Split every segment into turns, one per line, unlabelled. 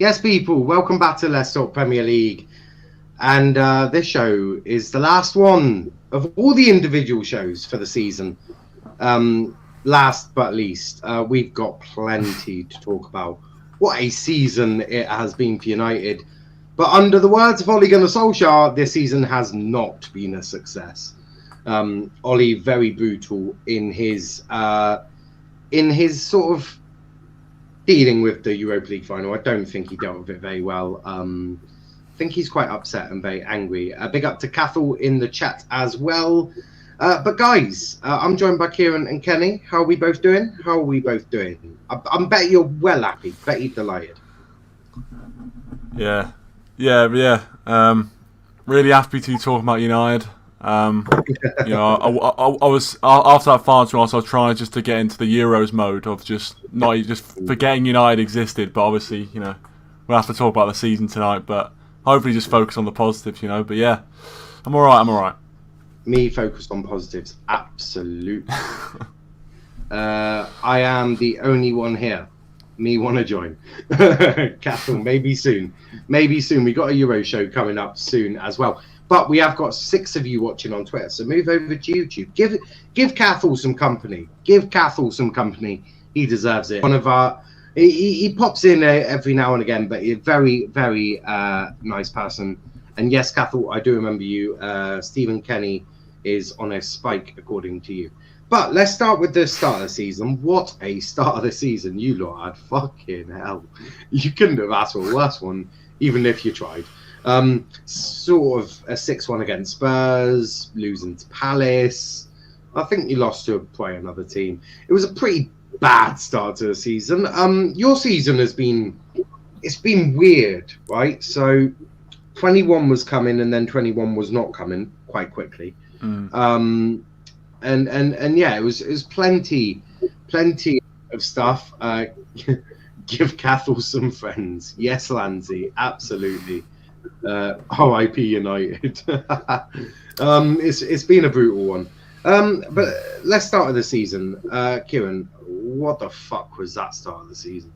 Yes, people, welcome back to Let's Talk Premier League. And this show is the last one of all the individual shows for the season. Last but least, we've got plenty to talk about. What a season it has been for United. But under the words of Ole Gunnar Solskjaer, this season has not been a success. Ole very brutal in his sort of dealing with the Europa League final. I don't think he dealt with it very well. I think he's quite upset and very angry. Big up to Cathal in the chat as well. But guys, I'm joined by Ciaran and Kenny. How are we both doing? I bet you're well happy. Bet you're delighted.
Yeah. Really happy to talk about United. I was after that final draw, I was trying just to get into the Euros mode of just forgetting United existed. But obviously, we'll have to talk about the season tonight. But hopefully, just focus on the positives. But yeah, I'm all right.
Me focused on positives, absolutely. I am the only one here. Me want to join. Catherine, maybe soon. We got a Euro show coming up soon as well. But we have got 6 of you watching on Twitter, so move over to YouTube. Give Cathal some company. He deserves it. One of our he pops in every now and again, but he's a very, very nice person. And yes, Cathal, I do remember you. Stephen Kenny is on a spike, according to you. But let's start with the start of the season. What a start of the season. You lot had fucking hell. You couldn't have asked for a worse one, even if you tried. Sort of a 6-1 against Spurs, losing to Palace. I think you lost to probably another team. It was a pretty bad start to the season. Your season has been weird, right? So 21 was coming and then 21 was not coming quite quickly. And yeah, it was plenty of stuff. Give Cathal some friends. Yes, Lanzi, absolutely. RIP United. It's been a brutal one. But let's start with the season. Ciaran, what the fuck was that start of the season?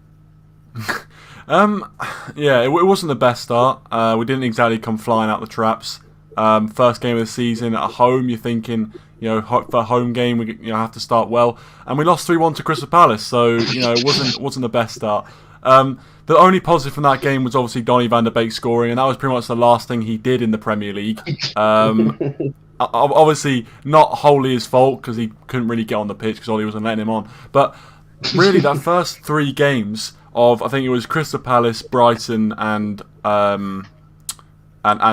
It wasn't the best start. We didn't exactly come flying out the traps. First game of the season at home, you're thinking, for a home game we have to start well, and we lost 3-1 to Crystal Palace. So it wasn't the best start. The only positive from that game was obviously Donny van der Beek scoring, and that was pretty much the last thing he did in the Premier League. Obviously not wholly his fault because he couldn't really get on the pitch because Ollie wasn't letting him on. But really, that first 3 games of, I think it was Crystal Palace, Brighton, and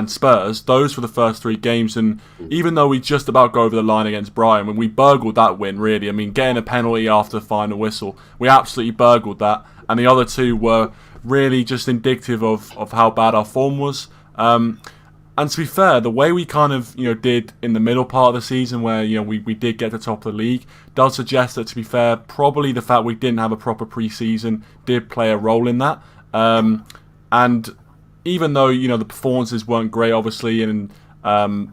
Spurs. Those were the first 3 games, and even though we just about go over the line against Brighton, when we burgled that win, really, I mean, getting a penalty after the final whistle, we absolutely burgled that, and the other 2 were really just indicative of how bad our form was. And to be fair, the way we kind of did in the middle part of the season, where we did get to the top of the league, does suggest that, to be fair, probably the fact we didn't have a proper pre-season did play a role in that. And even though the performances weren't great, obviously, and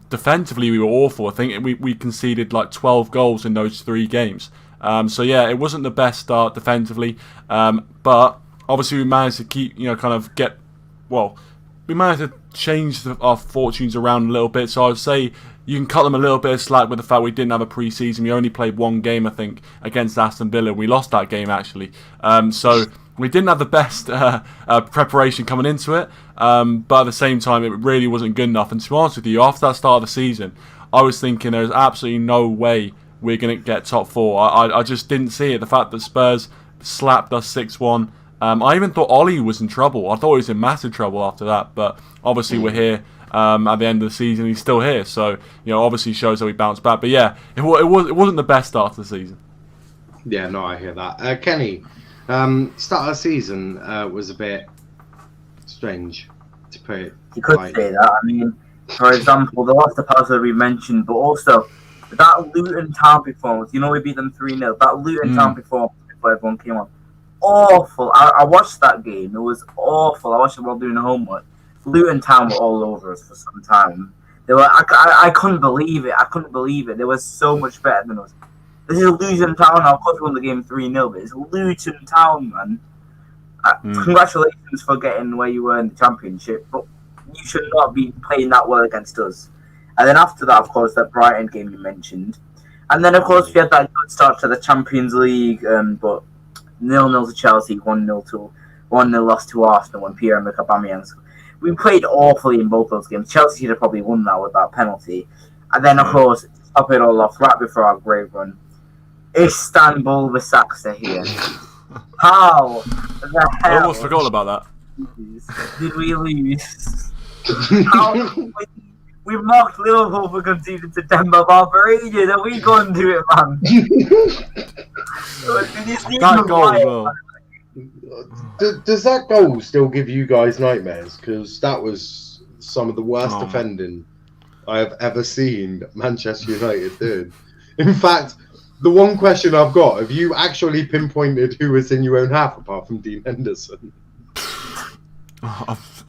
defensively we were awful. I think we conceded like 12 goals in those 3 games. So yeah, it wasn't the best start defensively, but obviously we managed to keep we managed to change our fortunes around a little bit. So I would say you can cut them a little bit of slack with the fact we didn't have a pre-season. We only played 1 game, I think, against Aston Villa. We lost that game actually. So we didn't have the best preparation coming into it, but at the same time, it really wasn't good enough. And to be honest with you, after that start of the season, I was thinking there's absolutely no way we're going to get top 4. I just didn't see it. The fact that Spurs slapped us 6-1. I even thought Ollie was in trouble. I thought he was in massive trouble after that. But obviously we're here at the end of the season. He's still here. So, obviously shows that we bounced back. But yeah, it wasn't the best start to the season.
Yeah, no, I hear that. Kenny, start of the season was a bit strange, to put it.
You could say that. I mean, for example, the loss to Palace we mentioned, but also that Luton Town performance. We beat them 3-0. That Luton Town performance before everyone came on. Awful. I watched that game. It was awful. I watched it while doing homework. Luton Town were all over us for some time. They were. I couldn't believe it. They were so much better than us. This is Luton Town. Of course, we won the game 3-0, but it's Luton Town, man. Congratulations for getting where you were in the championship, but you should not be playing that well against us. And then after that, of course, that Brighton game you mentioned. And then, of course, we had that good start to the Champions League, but 0-0 to Chelsea, 1-0 loss to Arsenal when Pierre-Emerick Aubameyang. We played awfully in both those games. Chelsea should have probably won that with that penalty. And then, of course, top it all off right before our grave run, Istanbul Basaksehir here. How the hell?
I almost forgot about that.
Did we lose? How we mocked Liverpool for conceding to Demba Bar for ages, and we go and do it, man.
That goal as well.
Does that goal still give you guys nightmares? Because that was some of the worst defending I have ever seen Manchester United do. In fact, the one question I've got, have you actually pinpointed who was in your own half apart from Dean Henderson?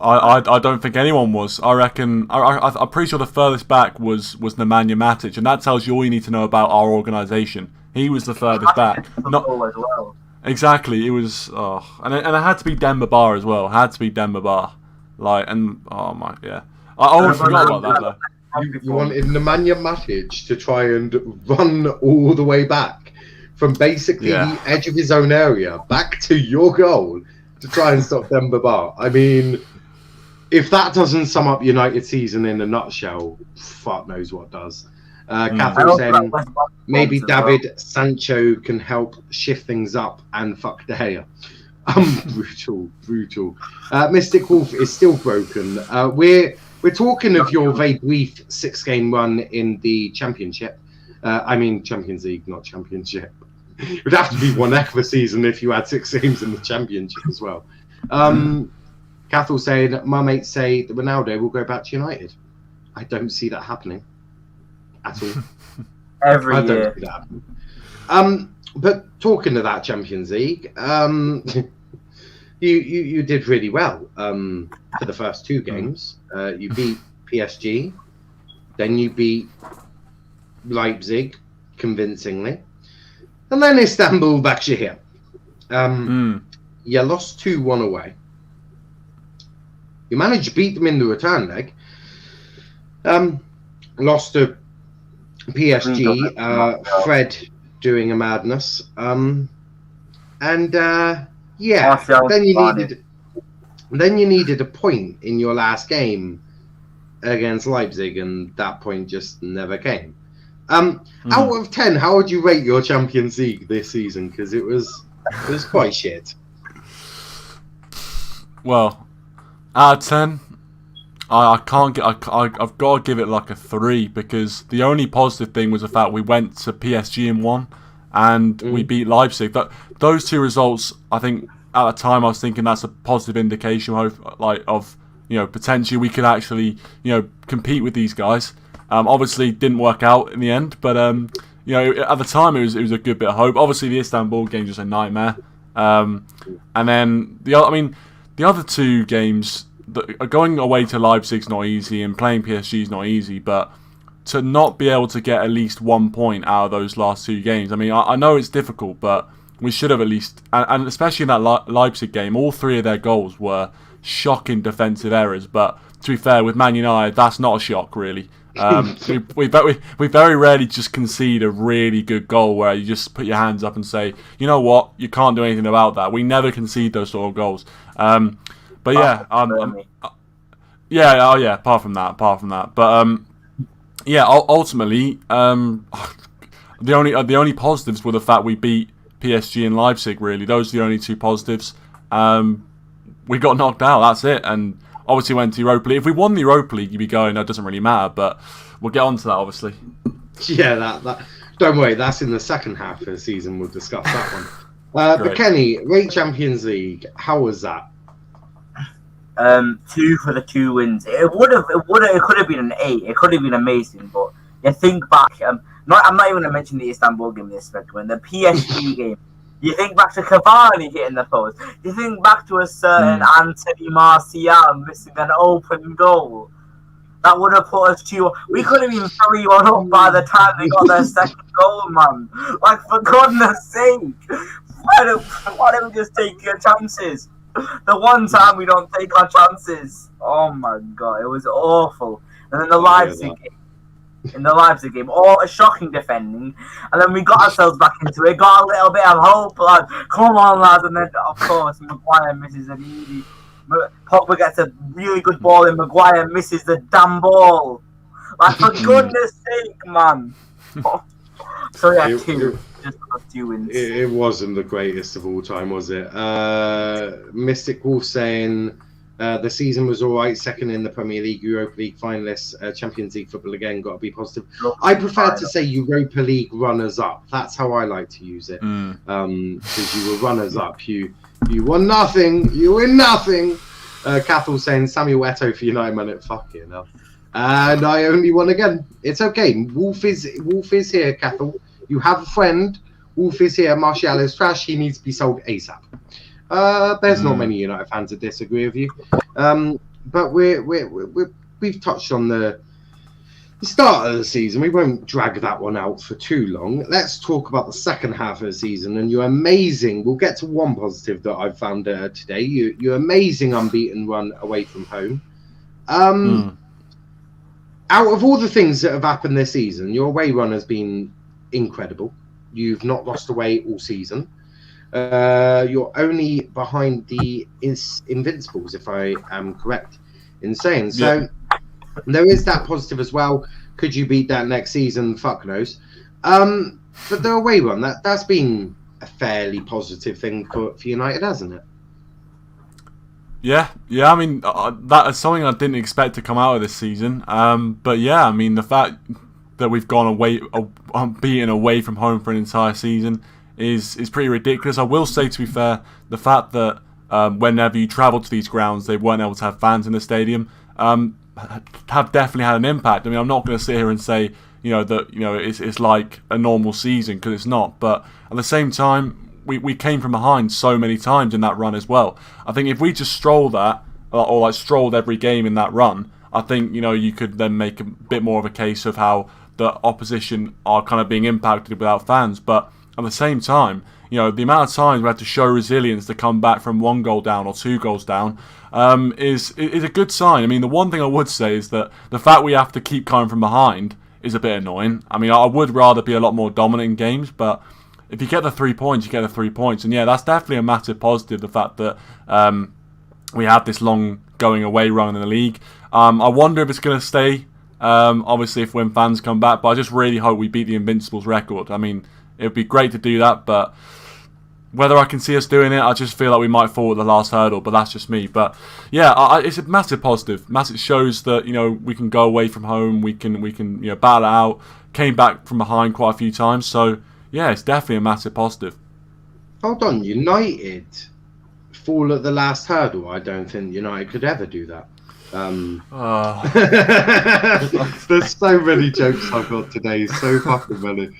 I don't think anyone was. I reckon I'm pretty sure the furthest back was Nemanja Matic, and that tells you all you need to know about our organisation. He was the furthest back.
Not as well.
Exactly. It was, and it had to be Demba Ba as well. It had to be Demba Ba. I almost forgot about that though.
You wanted Nemanja Matic to try and run all the way back from basically the edge of his own area back to your goal to try and stop Demba Ba. I mean, if that doesn't sum up United season in a nutshell, fuck knows what does. Catherine saying maybe David Sancho can help shift things up and fuck De Gea. Brutal. Mystic Wolf is still broken. We're talking of your very brief 6-game run in the Championship. I mean Champions League, not Championship. It would have to be one heck of a season if you had 6 games in the Championship as well. Cathal saying, my mates say that Ronaldo will go back to United. I don't see that happening at all.
Every
I
year.
don't see that happening. But talking to that Champions League, you did really well for the first 2 games. You beat PSG, then you beat Leipzig convincingly, and then Istanbul Başakşehir. You lost 2-1 away. You managed to beat them in the return leg. Lost to PSG, Fred doing a madness. Then you needed a point in your last game against Leipzig, and that point just never came. Out of 10, how would you rate your Champions League this season? Because it was quite shit.
Well, out of 10, I've got to give it like a 3, because the only positive thing was the fact we went to PSG and won, and we beat Leipzig. But those 2 results, I think at the time I was thinking that's a positive indication of potentially we could actually compete with these guys. Obviously didn't work out in the end, but at the time it was a good bit of hope. Obviously the Istanbul game was a nightmare, and then the other 2 games, going away to Leipzig's not easy, and playing PSG is not easy, but to not be able to get at least 1 point out of those last 2 games, I know it's difficult, but we should have at least, and especially in that Leipzig game, all 3 of their goals were shocking defensive errors. But to be fair, with Man United, that's not a shock really. We very rarely just concede a really good goal where you just put your hands up and say, you know what, you can't do anything about that. We never concede those sort of goals. But yeah, apart from that, but ultimately, the only positives were the fact we beat PSG and Leipzig. Really, those are the only 2 positives. We got knocked out. That's it, and obviously went to Europa League. If we won the Europa League, you'd be going. That doesn't really matter, but we'll get on to that, obviously.
Yeah, that don't worry. That's in the second half of the season. We'll discuss that one. But Kenny, rate Champions League. How was that?
2 for the 2 wins. It could have been an 8. It could have been amazing, but you think back. I'm not even going to mention the Istanbul game this second. The PSG game. You think back to Cavani hitting the post. You think back to a certain Anthony Martial missing an open goal. That would have put us 2. We could have been 3-1 up by the time they got their second goal, man. Like, for goodness sake. Why don't we just take your chances? The one time we don't take our chances. Oh my god, it was awful. And then the Leipzig game. In the Leipzig game, all a shocking defending, and then we got ourselves back into it, got a little bit of hope, like, come on lads, and then of course Maguire misses an easy. Pogba gets a really good ball and Maguire misses the damn ball. Like, for goodness sake, man. So yeah, just those 2 wins.
It wasn't the greatest of all time, was it? Mystic Wolf saying the season was all right. Second in the Premier League, Europa League finalists, Champions League football again. Got to be positive. I prefer to say Europa League runners-up. That's how I like to use it. Because you were runners-up. You won nothing. You win nothing. Cathal saying Samuel Eto'o for United, man. Fucking hell. And I only won again. It's okay. Wolf is here, Cathal. You have a friend. Wolf is here. Martial is trash. He needs to be sold ASAP. There's not many United fans that disagree with you. But we've touched on the start of the season. We won't drag that one out for too long. Let's talk about the second half of the season and your amazing. We'll get to one positive that I've found today. Your amazing unbeaten run away from home. Out of all the things that have happened this season, your away run has been incredible. You've not lost away all season. You're only behind the Invincibles, if I am correct in saying. So there is that positive as well. Could you beat that next season? Fuck knows. But the away run, that's been a fairly positive thing for United, hasn't it?
Yeah. I mean, that is something I didn't expect to come out of this season. But yeah, I mean, the fact that we've gone away, beaten away from home for an entire season is pretty ridiculous. I will say, to be fair, the fact that whenever you travel to these grounds, they weren't able to have fans in the stadium, have definitely had an impact. I mean, I'm not going to sit here and say, that it's like a normal season, because it's not. But at the same time, we came from behind so many times in that run as well. I think if we just strolled that, or like strolled every game in that run, I think you could then make a bit more of a case of how the opposition are kind of being impacted without fans. But at the same time, the amount of times we had to show resilience to come back from 1 goal down or 2 goals down is a good sign. I mean, the one thing I would say is that the fact we have to keep coming from behind is a bit annoying. I mean, I would rather be a lot more dominant in games, but if you get the 3 points, you get the 3 points. And yeah, that's definitely a massive positive, the fact that we have this long going away run in the league. I wonder if it's going to stay, obviously, when fans come back, but I just really hope we beat the Invincibles record. I mean, it would be great to do that, but whether I can see us doing it, I just feel like we might fall at the last hurdle, but that's just me. But yeah, it's a massive positive. Massive shows that, we can go away from home, we can battle it out, came back from behind quite a few times, so yeah, it's definitely a massive positive. Hold
on, United fall at the last hurdle? I don't think United could ever do that. There's so many jokes I've got today, so fucking many.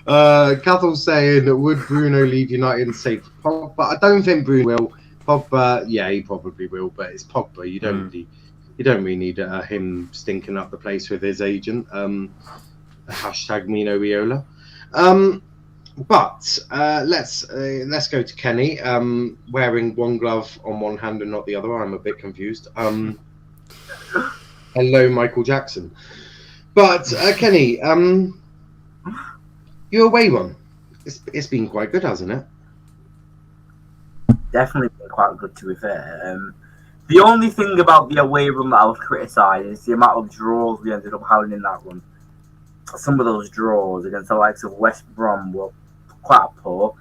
Cathal's saying, would Bruno leave United and save Pogba? But I don't think Bruno will. Pogba, yeah, he probably will, but it's Pogba. You don't really need him stinking up the place with his agent. Hashtag Mino Raiola. But let's go to Kenny. Wearing one glove on one hand and not the other. I'm a bit confused. Hello, Michael Jackson. But Kenny, your away run, it's been quite good, hasn't it?
Definitely been quite good, to be fair. The only thing about the away run that I would criticise is the amount of draws we ended up having in that run. Some of those draws against the likes of West Brom were quite poor,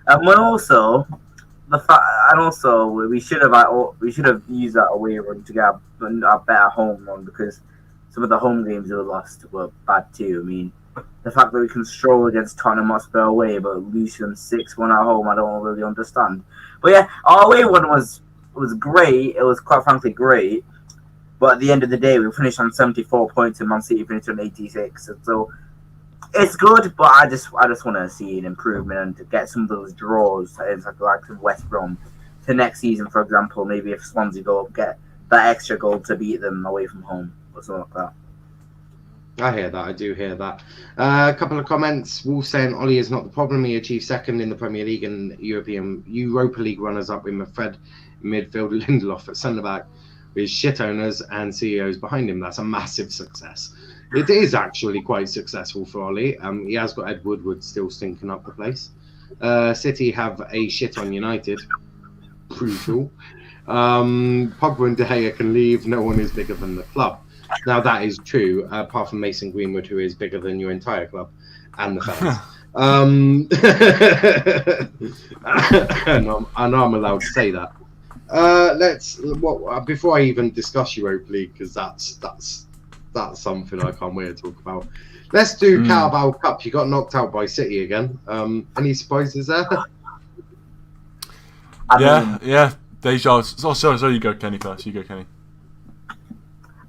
and also we should have used that away run to get a better home run, because some of the home games we lost were bad too. I mean, the fact that we can stroll against Tottenham Hotspur away but lose them 6-1 at home, I don't really understand. But yeah, our away one was great. It was quite frankly great. But at the end of the day, we finished on 74 points and Man City finished on 86. And so it's good, but I just want to see an improvement and to get some of those draws, like West Brom, to next season, for example. Maybe if Swansea go up, get that extra goal to beat them away from home or something like that.
I hear that. I do hear that. A couple of comments. Wolf saying Ollie is not the problem. He achieved second in the Premier League and Europa League runners-up with Fred midfield Lindelof at centre back, with shit owners and CEOs behind him. That's a massive success. It is actually quite successful for Ollie. He has got Ed Woodward still stinking up the place. City have a shit on United. Brutal. Pogba and De Gea can leave. No one is bigger than the club. Now that is true, apart from Mason Greenwood, who is bigger than your entire club and the fans. And I'm allowed to say that. Before I even discuss Europa League, because that's something I can't wait to talk about. Let's do Cowbell Cup. You got knocked out by City again. Any surprises there?
Yeah. Deja. Sorry, you go, Kenny, first. You go, Kenny.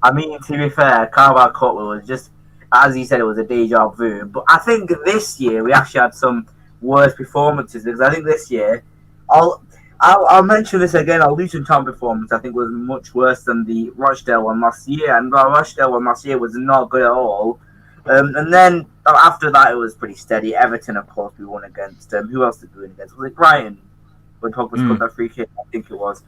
I mean, to be fair, Cowbell Cup was just, as he said, it was a deja vu. But I think this year we actually had some worse performances, because I think this year, I'll mention this again, our Luton Town performance I think was much worse than the Rochdale one last year, and the Rochdale one last year was not good at all. And then after that it was pretty steady. Everton, of course, we won against. Who else did we win against? Was it Brighton? When Pogba scored that free kick, I think it was.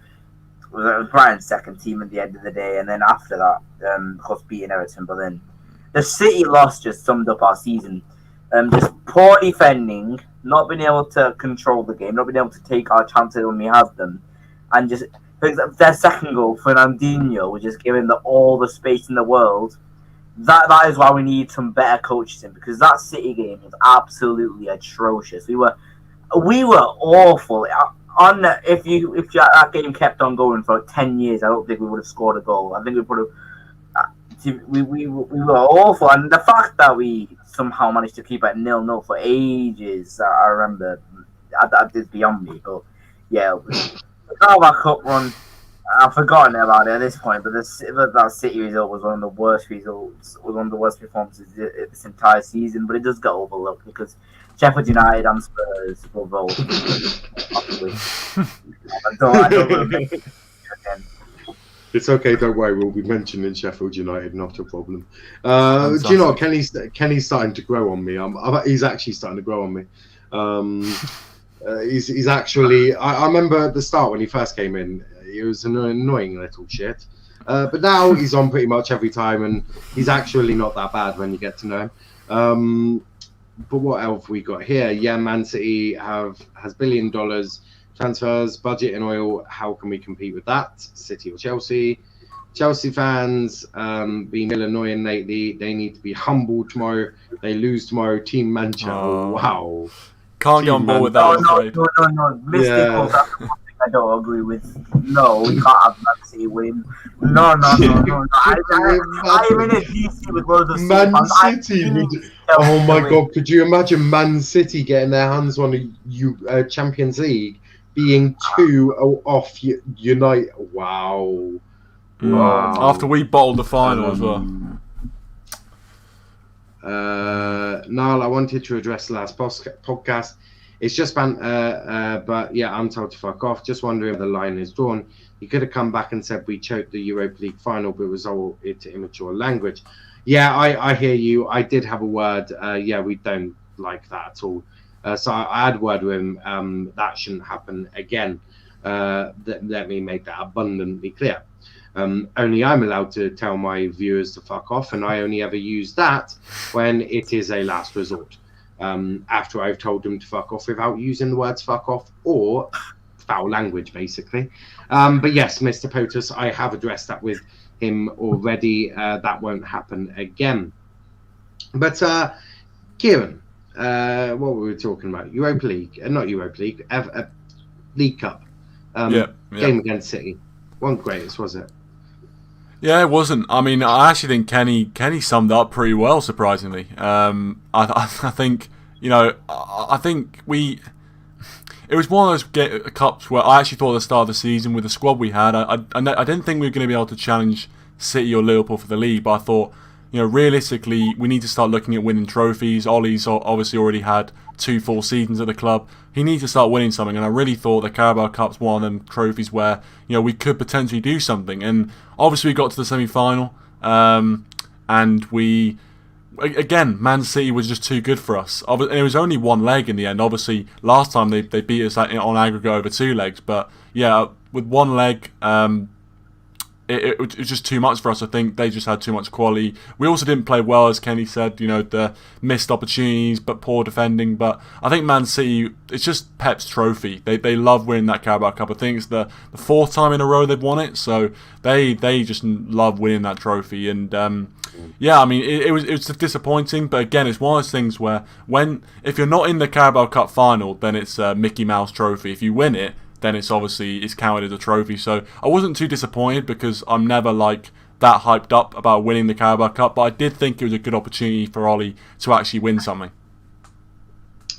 It was Brighton's second team at the end of the day, and then after that, of course, beating Everton. But then the City loss just summed up our season. Just poor defending, not being able to control the game, not being able to take our chances when we have them, and just their second goal, Fernandinho, was just giving all the space in the world. That is why we need some better coaches in, because that City game was absolutely atrocious. We were awful. If that game kept on going for 10 years, I don't think we would have scored a goal. I think we would have. We were awful, and the fact that we somehow managed to keep it 0-0 for ages, I remember, that is beyond me. But yeah, the Carabao Cup run, I've forgotten about it at this point. But that City result was one of the worst results, was one of the worst performances this entire season. But it does get overlooked because Sheffield United and Spurs will vote. I don't really again.
It's okay, don't worry. We'll be mentioning Sheffield United, not a problem. Do you know what? Kenny's starting to grow on me. He's actually starting to grow on me. He's actually. I remember at the start when he first came in, he was an annoying little shit. But now he's on pretty much every time, and he's actually not that bad when you get to know him. But what else we got here? Yeah, Man City has $1 billion transfers, budget in oil. How can we compete with that? City or Chelsea? Chelsea fans being a little annoying lately. They need to be humble tomorrow. They lose tomorrow. Team Manchester. Wow.
Can't get on board with that.
No. Mystical. That's one thing I don't agree with. No, we can't have Man City win. No. I'm in a DC with loads of
Man City. Oh my God! Could you imagine Man City getting their hands on a Champions League, being 2 off United? Wow.
After we bottled the final as well.
Niall, I wanted to address the last podcast. It's just but yeah, I'm told to fuck off. Just wondering if the line is drawn. He could have come back and said we choked the Europa League final, but resolved it to immature language. Yeah, I hear you. I did have a word. Yeah, we don't like that at all. So I had a word with him. That shouldn't happen again. Let me make that abundantly clear. Only I'm allowed to tell my viewers to fuck off, and I only ever use that when it is a last resort. After I've told them to fuck off without using the words fuck off or foul language, basically. But yes, Mr. POTUS, I have addressed that with him already. That won't happen again. But Ciaran, what were we talking about? Europa League, not Europa League, League Cup. Game against City. Wasn't greatest, was it?
Yeah, it wasn't. I mean, I actually think Kenny summed up pretty well, surprisingly. I think, I think it was one of those cups where I actually thought at the start of the season with the squad we had, I didn't think we were going to be able to challenge City or Liverpool for the league, but I thought, realistically, we need to start looking at winning trophies. Ollie's obviously already had 2 full seasons at the club. He needs to start winning something, and I really thought the Carabao Cup's one of them trophies where, we could potentially do something. And obviously we got to the semi-final, and we again, Man City was just too good for us. And it was only one leg in the end. Obviously, last time they beat us on aggregate over 2 legs. But yeah, with one leg, it was just too much for us. I think they just had too much quality. We also didn't play well, as Kenny said. The missed opportunities, but poor defending. But I think Man City, it's just Pep's trophy. They love winning that Carabao Cup. I think it's the 4th time in a row they've won it. So they just love winning that trophy. And yeah, I mean, it was disappointing. But again, it's one of those things where if you're not in the Carabao Cup final, then it's a Mickey Mouse trophy. If you win it, then it's counted as a trophy. So I wasn't too disappointed because I'm never that hyped up about winning the Carabao Cup, but I did think it was a good opportunity for Ollie to actually win something.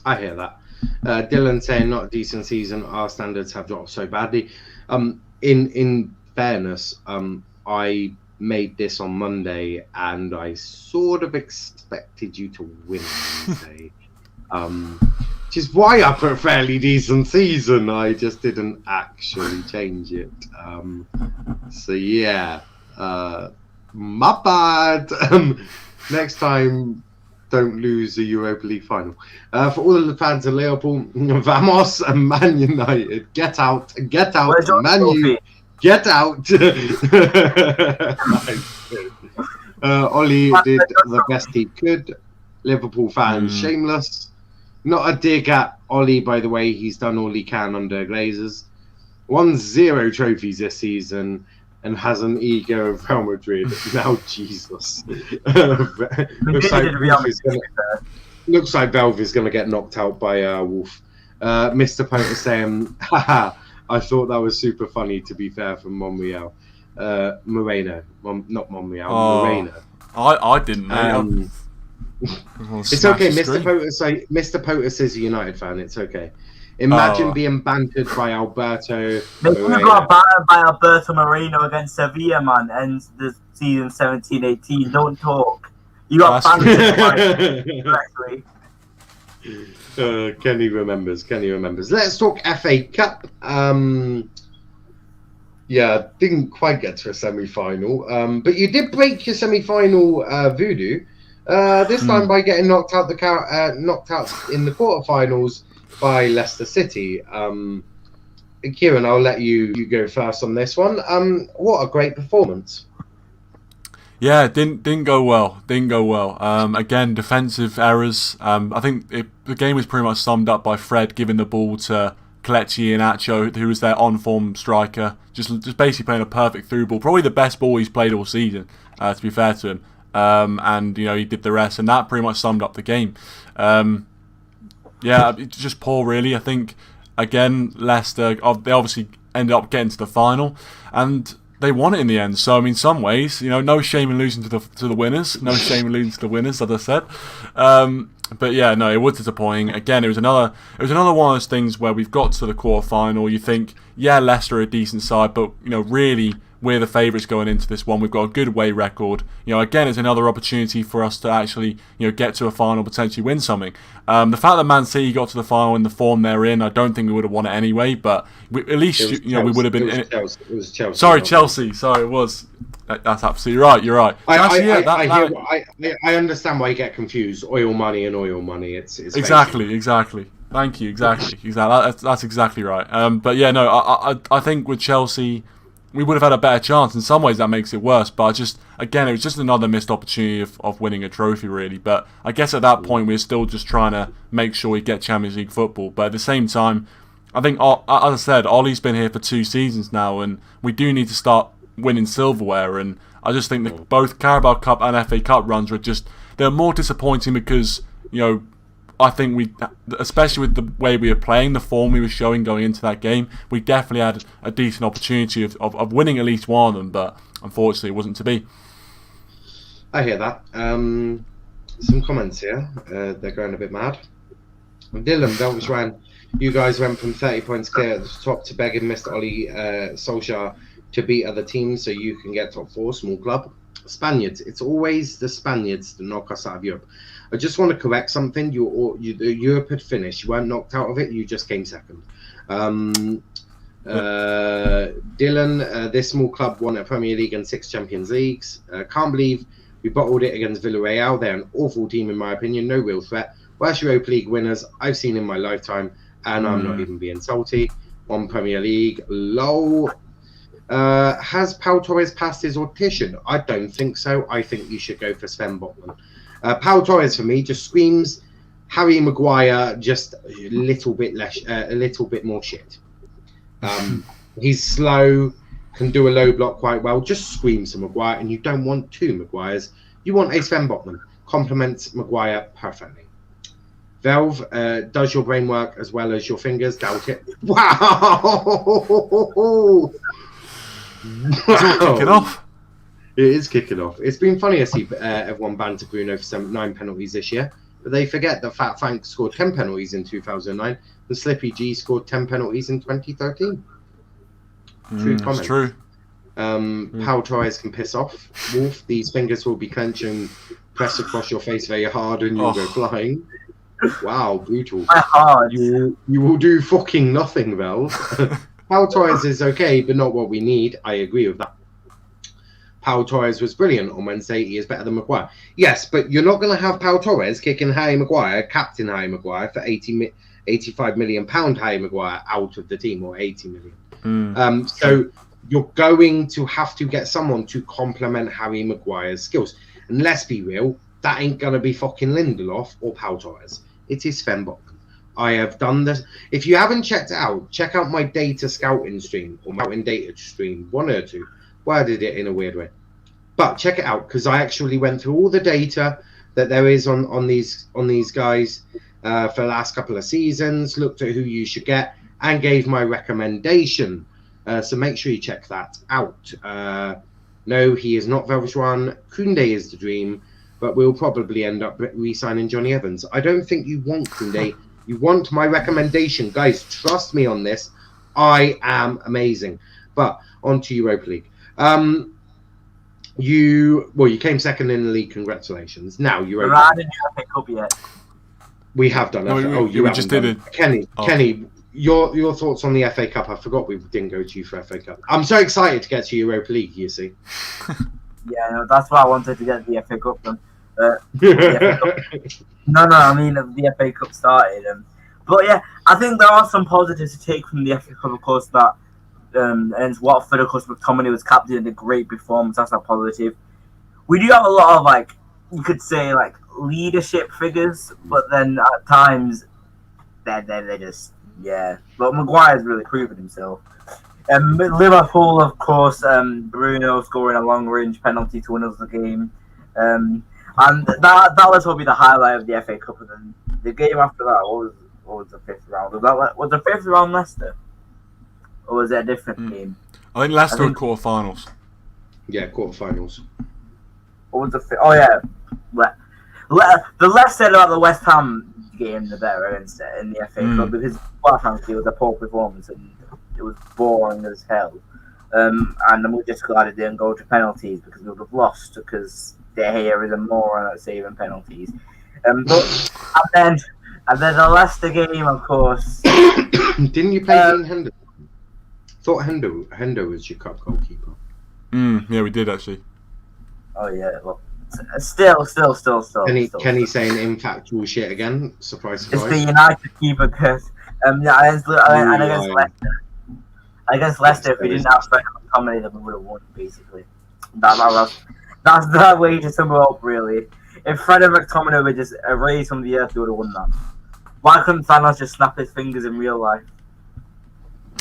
I hear that. Dylan saying not a decent season. Our standards have dropped so badly. In fairness, I made this on Monday and I sort of expected you to win on Wednesday. Which is why I put a fairly decent season. I just didn't actually change it. So yeah, my bad. Next time, don't lose the Europa League final. For all of the fans of Liverpool, vamos and Man United, get out, Man U, get out. Ollie did the best he could. Liverpool fans, shameless. Not a dig at Ollie, by the way. He's done all he can under Glazers. Won 0 trophies this season and has an ego of Real Madrid. Now, Jesus. Looks like Belv is going to get knocked out by Wolf. Mr. Pointer saying, haha, I thought that was super funny, to be fair, from Monreal. Moreno. Not Monreal, Moreno.
I didn't know.
It's okay, Mr. Potus is a United fan. It's okay. Imagine being bantered by Alberto.
Maybe you got battered by Alberto Moreno against Sevilla, man. Ends the season 17-18. Don't talk. You got bantered correctly.
Kenny remembers. Let's talk FA Cup. Yeah, didn't quite get to a semi-final. But you did break your semi-final voodoo. This time by getting knocked out in the quarterfinals by Leicester City. Ciaran, I'll let you go first on this one. What a great performance!
Yeah, didn't go well. Again, defensive errors. I think the game was pretty much summed up by Fred giving the ball to Kelechi Iheanacho, who was their on-form striker, just basically playing a perfect through ball. Probably the best ball he's played all season, to be fair to him. And he did the rest, and that pretty much summed up the game. Yeah, it's just poor, really. I think again, Leicester, they obviously ended up getting to the final, and they won it in the end. So I mean, some ways, no shame in losing to the winners. No shame in losing to the winners, as I said. But yeah, no, it was disappointing. Again, it was another one of those things where we've got to the quarter final. You think, yeah, Leicester are a decent side, but really, we're the favourites going into this one. We've got a good away record. Again, it's another opportunity for us to actually, get to a final, potentially win something. The fact that Man City got to the final in the form they're in, I don't think we would have won it anyway. But at least, we would have been. It
was Chelsea.
Sorry, Chelsea. Sorry, it was. That's absolutely right. You're right.
I understand why you get confused. Oil money and oil money. It's
exactly. Thank you. Exactly. That's exactly right. But yeah, no. I think with Chelsea, we would have had a better chance. In some ways, that makes it worse. But it was just another missed opportunity of winning a trophy, really. But I guess at that point, we're still just trying to make sure we get Champions League football. But at the same time, I think, as I said, Ollie's been here for 2 seasons now, and we do need to start winning silverware. And I just think that both Carabao Cup and FA Cup runs they're more disappointing because, I think especially with the way we were playing, the form we were showing going into that game, we definitely had a decent opportunity of winning at least one of them, but unfortunately it wasn't to be.
I hear that. Some comments here. They're going a bit mad. Dylan, Belvis ran. You guys went from 30 points clear at the top to begging Mr. Ollie Solskjaer to beat other teams so you can get top 4, small club. Spaniards. It's always the Spaniards that knock us out of Europe. I just want to correct something. Europe had finished. You weren't knocked out of it. You just came second. Dylan, this small club won a Premier League and 6 Champions Leagues. Can't believe We bottled it against Villarreal. They're an awful team, in my opinion. No real threat. Worst Europa League winners I've seen in my lifetime, and I'm not even being salty. On Premier League, lol. Has Pau Torres passed his audition? I don't think so. I think you should go for Sven Botman. Pau Torres for me just screams Harry Maguire, just a little bit less, a little bit more shit. He's slow, can do a low block quite well. Just scream some Maguire, and you don't want two Maguires. You want a Sven Botman. Complements Maguire perfectly. Velve, does your brain work as well as your fingers? Doubt it. Wow!
It's all kicking off.
It is kicking off. It's been funny to see everyone banter Bruno for 9 penalties this year, but they forget that Fat Frank scored 10 penalties in 2009 and Slippy G scored 10 penalties in 2013. True comment.
It's true.
Pau Torres can piss off. Wolf, these fingers will be clenching, press across your face very hard and you'll go flying. Wow, brutal. You will do fucking nothing, Vel. Pau Torres is okay, but not what we need. I agree with that. Pau Torres was brilliant on Wednesday. He is better than Maguire. Yes, but you're not going to have Pau Torres kicking Harry Maguire, captain Harry Maguire, for £85 million Harry Maguire out of the team, or 80 million. So you're going to have to get someone to complement Harry Maguire's skills. And let's be real, that ain't going to be fucking Lindelof or Pau Torres. It is Sven Botman. I have done this. If you haven't checked it out, check out my data scouting stream or scouting data stream, one or two. Worded it in a weird way, but check it out because I actually went through all the data that there is on these guys for the last couple of seasons. Looked at who you should get and gave my recommendation. So make sure you check that out. No, he is not Velvejuan. Koundé is the dream, but we'll probably end up re-signing Johnny Evans. I don't think you want Koundé. You want my recommendation. Guys, trust me on this. I am amazing. But on to Europa League. You came second in the league. Congratulations. Now Europa
I didn't pick up yet.
We have done it.
We just did it.
Kenny, your thoughts on the FA Cup? I forgot we didn't go to you for FA Cup. I'm so excited to get to Europa League, you see.
Yeah, no, that's why I wanted to get the FA Cup done. I mean the FA Cup started. But yeah, I think there are some positives to take from the FA Cup, of course, that and Watford, of course, McTominay was captain in a great performance. That's a positive. We do have a lot of, like, you could say, like, leadership figures, but then at times they're just, yeah. But Maguire's really proven himself. Liverpool, of course, Bruno scoring a long-range penalty to win us the game. And that was probably the highlight of the FA Cup. And then the game after that, what was the fifth round? Was the fifth round Leicester? Or was it a different game?
I think Leicester in quarterfinals.
Yeah, quarterfinals.
What was the fifth? Oh yeah, the less said about the West Ham game, the better in the FA Cup, because quite frankly, it was a poor performance and it was boring as hell. And we're just glad it didn't go to penalties because we would have lost because De Gea is a moron at saving penalties. And then the Leicester game, of course.
Didn't you play Dean Henderson? Thought Hendo was your cup goalkeeper.
Yeah, we did actually.
Oh yeah, well, still.
Kenny saying infactual shit again. Surprise.
It's the United keeper curse. Against Leicester, if we didn't have Fred McTominay, then we would have won. Basically, that's the way to sum it up. Really, if Fred McTominay would just erase from the earth, we would have won that. Why couldn't Thanos just snap his fingers in real life?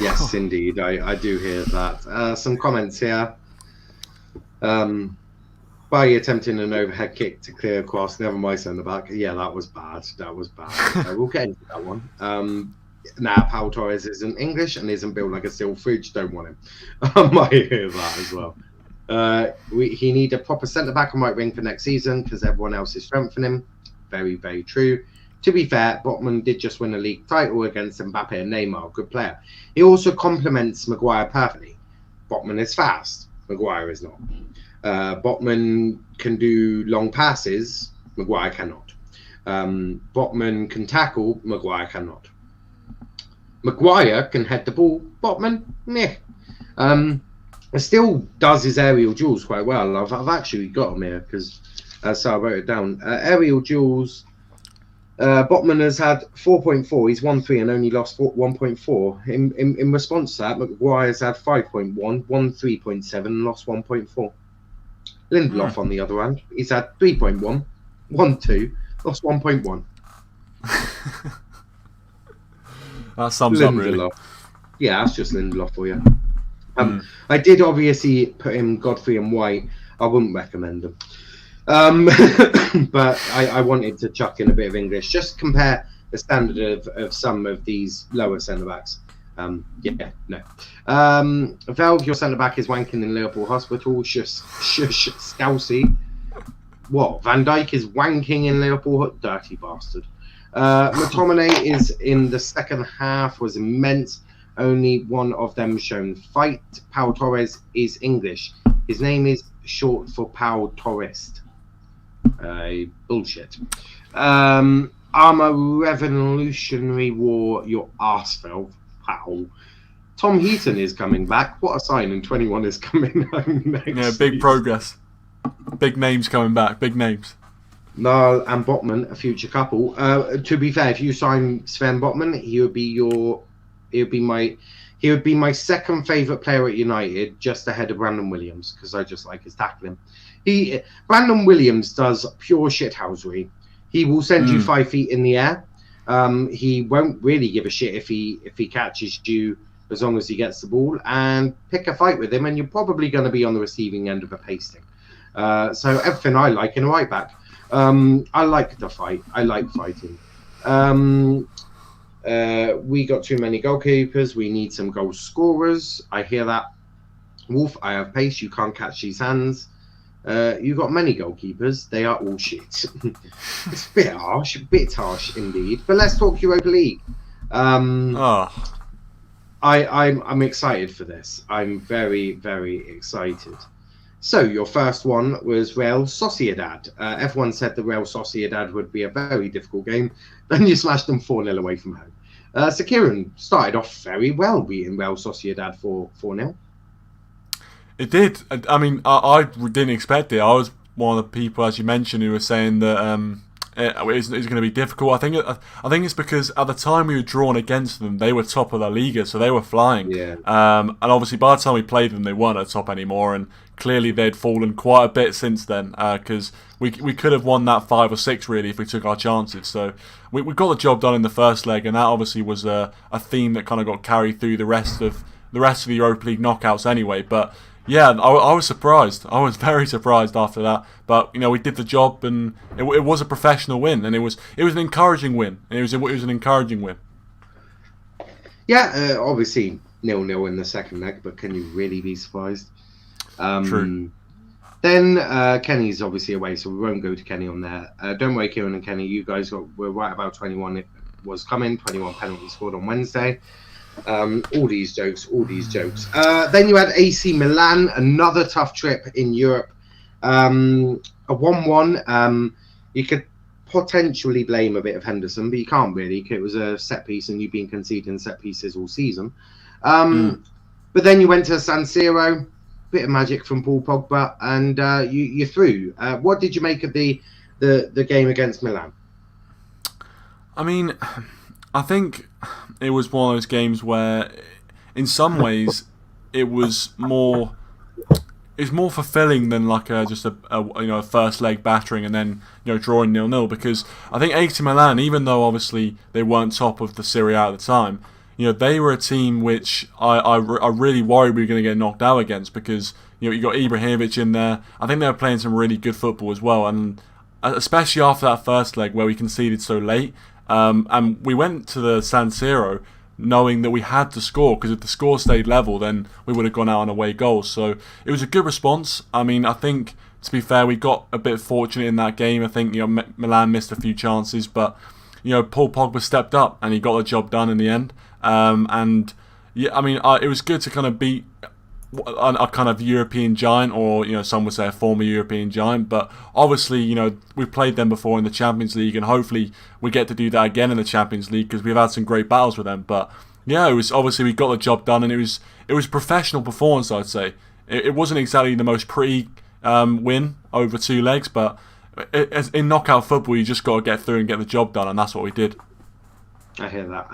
Yes, indeed. I do hear that. Some comments here. By attempting an overhead kick to clear across, never mind centre back. Yeah, that was bad. We'll get into that one. Pau Torres isn't English and isn't built like a steel fridge. Don't want him. I might hear that as well. He need a proper centre back on right wing for next season because everyone else is strengthening him. Very, very true. To be fair, Botman did just win a league title against Mbappe and Neymar, good player. He also complements Maguire perfectly. Botman is fast, Maguire is not. Botman can do long passes, Maguire cannot. Botman can tackle, Maguire cannot. Maguire can head the ball, Botman, meh. It still does his aerial duels quite well. I've actually got him here because so I wrote it down. Aerial duels. Botman has had 4.4. He's won 3 and only lost 1.4. In response to that, Maguire's had 5.1, won 3.7 and lost 1.4. Lindelof, on the other hand, he's had 3.1, won 2, lost 1.1.
That sums up really.
Yeah, that's just Lindelof for you. I did obviously put him Godfrey and White. I wouldn't recommend him. But I wanted to chuck in a bit of English. Just compare the standard of some of these lower centre-backs. Velv, your centre-back is wanking in Liverpool Hospital. Scousey. What? Van Dijk is wanking in Liverpool? Dirty bastard. McTominay is in the second half, was immense. Only one of them shown fight. Pau Torres is English. His name is short for Pau Torres. Bullshit. I'm a revolutionary war, your arse fell. Wow. Tom Heaton is coming back. What a sign, and 21 is coming home next.
Yeah, big progress. Big names coming back, big names.
Niall and Botman, a future couple. To be fair, if you sign Sven Botman, he would be my second favourite player at United, just ahead of Brandon Williams, because I just like his tackling. Brandon Williams does pure shithousery. He will send you 5 feet in the air. He won't really give a shit if he catches you, as long as he gets the ball, and pick a fight with him, and you're probably going to be on the receiving end of a pasting. So everything I like in a right back. I like the fight. I like fighting. We got too many goalkeepers. We need some goal scorers. I hear that. Wolf, I have pace. You can't catch these hands. You got many goalkeepers. They are all shit. It's a bit harsh indeed. But let's talk Europa League. I'm excited for this. I'm very, very excited. So your first one was Real Sociedad. Everyone said the Real Sociedad would be a very difficult game. Then you smashed them 4-0 away from home. So Ciaran started off very well beating Real Sociedad 4-0.
It did. I mean, I didn't expect it. I was one of the people, as you mentioned, who were saying that it's going to be difficult. I think it's because at the time we were drawn against them, they were top of La Liga, so they were flying.
Yeah.
And obviously, by the time we played them, they weren't at top anymore, and clearly they'd fallen quite a bit since then. Because we could have won that 5 or 6 really if we took our chances. So we got the job done in the first leg, and that obviously was a theme that kind of got carried through the rest of the Europa League knockouts anyway. But yeah, I was surprised. I was very surprised after that. But we did the job, and it was a professional win, and it was an encouraging win, and it was an encouraging win.
Yeah, obviously 0-0 in the second leg, but can you really be surprised?
True.
Then Kenny's obviously away, so we won't go to Kenny on there. Don't worry, Ciaran and Kenny, you guys were right about 21. It was coming. 21 penalties scored on Wednesday. All these jokes. Then you had AC Milan, another tough trip in Europe. A 1-1. You could potentially blame a bit of Henderson, but you can't really, because it was a set piece and you've been conceding set pieces all season. But then you went to San Siro, bit of magic from Paul Pogba, and you're through. What did you make of the game against Milan?
I mean, I think it was one of those games where, in some ways, it was more fulfilling than like just a first leg battering and then drawing 0-0, because I think AC Milan, even though obviously they weren't top of the Serie A at the time, they were a team which I really worried we were going to get knocked out against, because you got Ibrahimovic in there. I think they were playing some really good football as well, and especially after that first leg where we conceded so late. And we went to the San Siro knowing that we had to score, because if the score stayed level, then we would have gone out on away goals. So it was a good response. I mean, I think, to be fair, we got a bit fortunate in that game. I think Milan missed a few chances, but Paul Pogba stepped up and he got the job done in the end. And yeah, I mean, it was good to kind of beat a kind of European giant, or some would say a former European giant, but obviously we've played them before in the Champions League, and hopefully we get to do that again in the Champions League, because we've had some great battles with them. But yeah, it was obviously we got the job done, and it was a professional performance, I'd say. it wasn't exactly the most pretty win over 2 legs, but in knockout football, you just got to get through and get the job done, and that's what we did.
I hear that.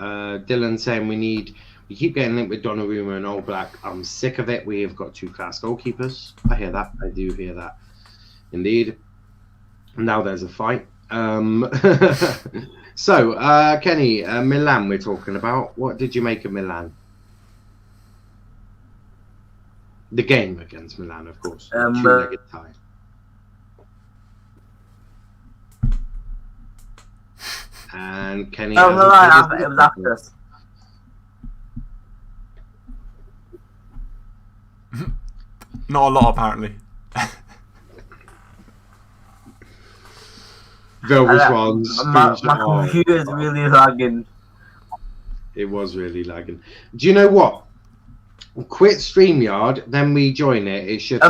Dylan saying we keep getting linked with Donnarumma and All Black. I'm sick of it. We have got 2 class goalkeepers. I hear that. I do hear that. Indeed. Now there's a fight. So, Kenny, Milan we're talking about. What did you make of Milan? The game against Milan, of course. 2-legged tie. And Kenny.
Oh, no, it was after us.
Not a lot, apparently.
Velvet ones.
My computer's really lagging.
It was really lagging. Do you know what? Quit StreamYard, then we join it. It should.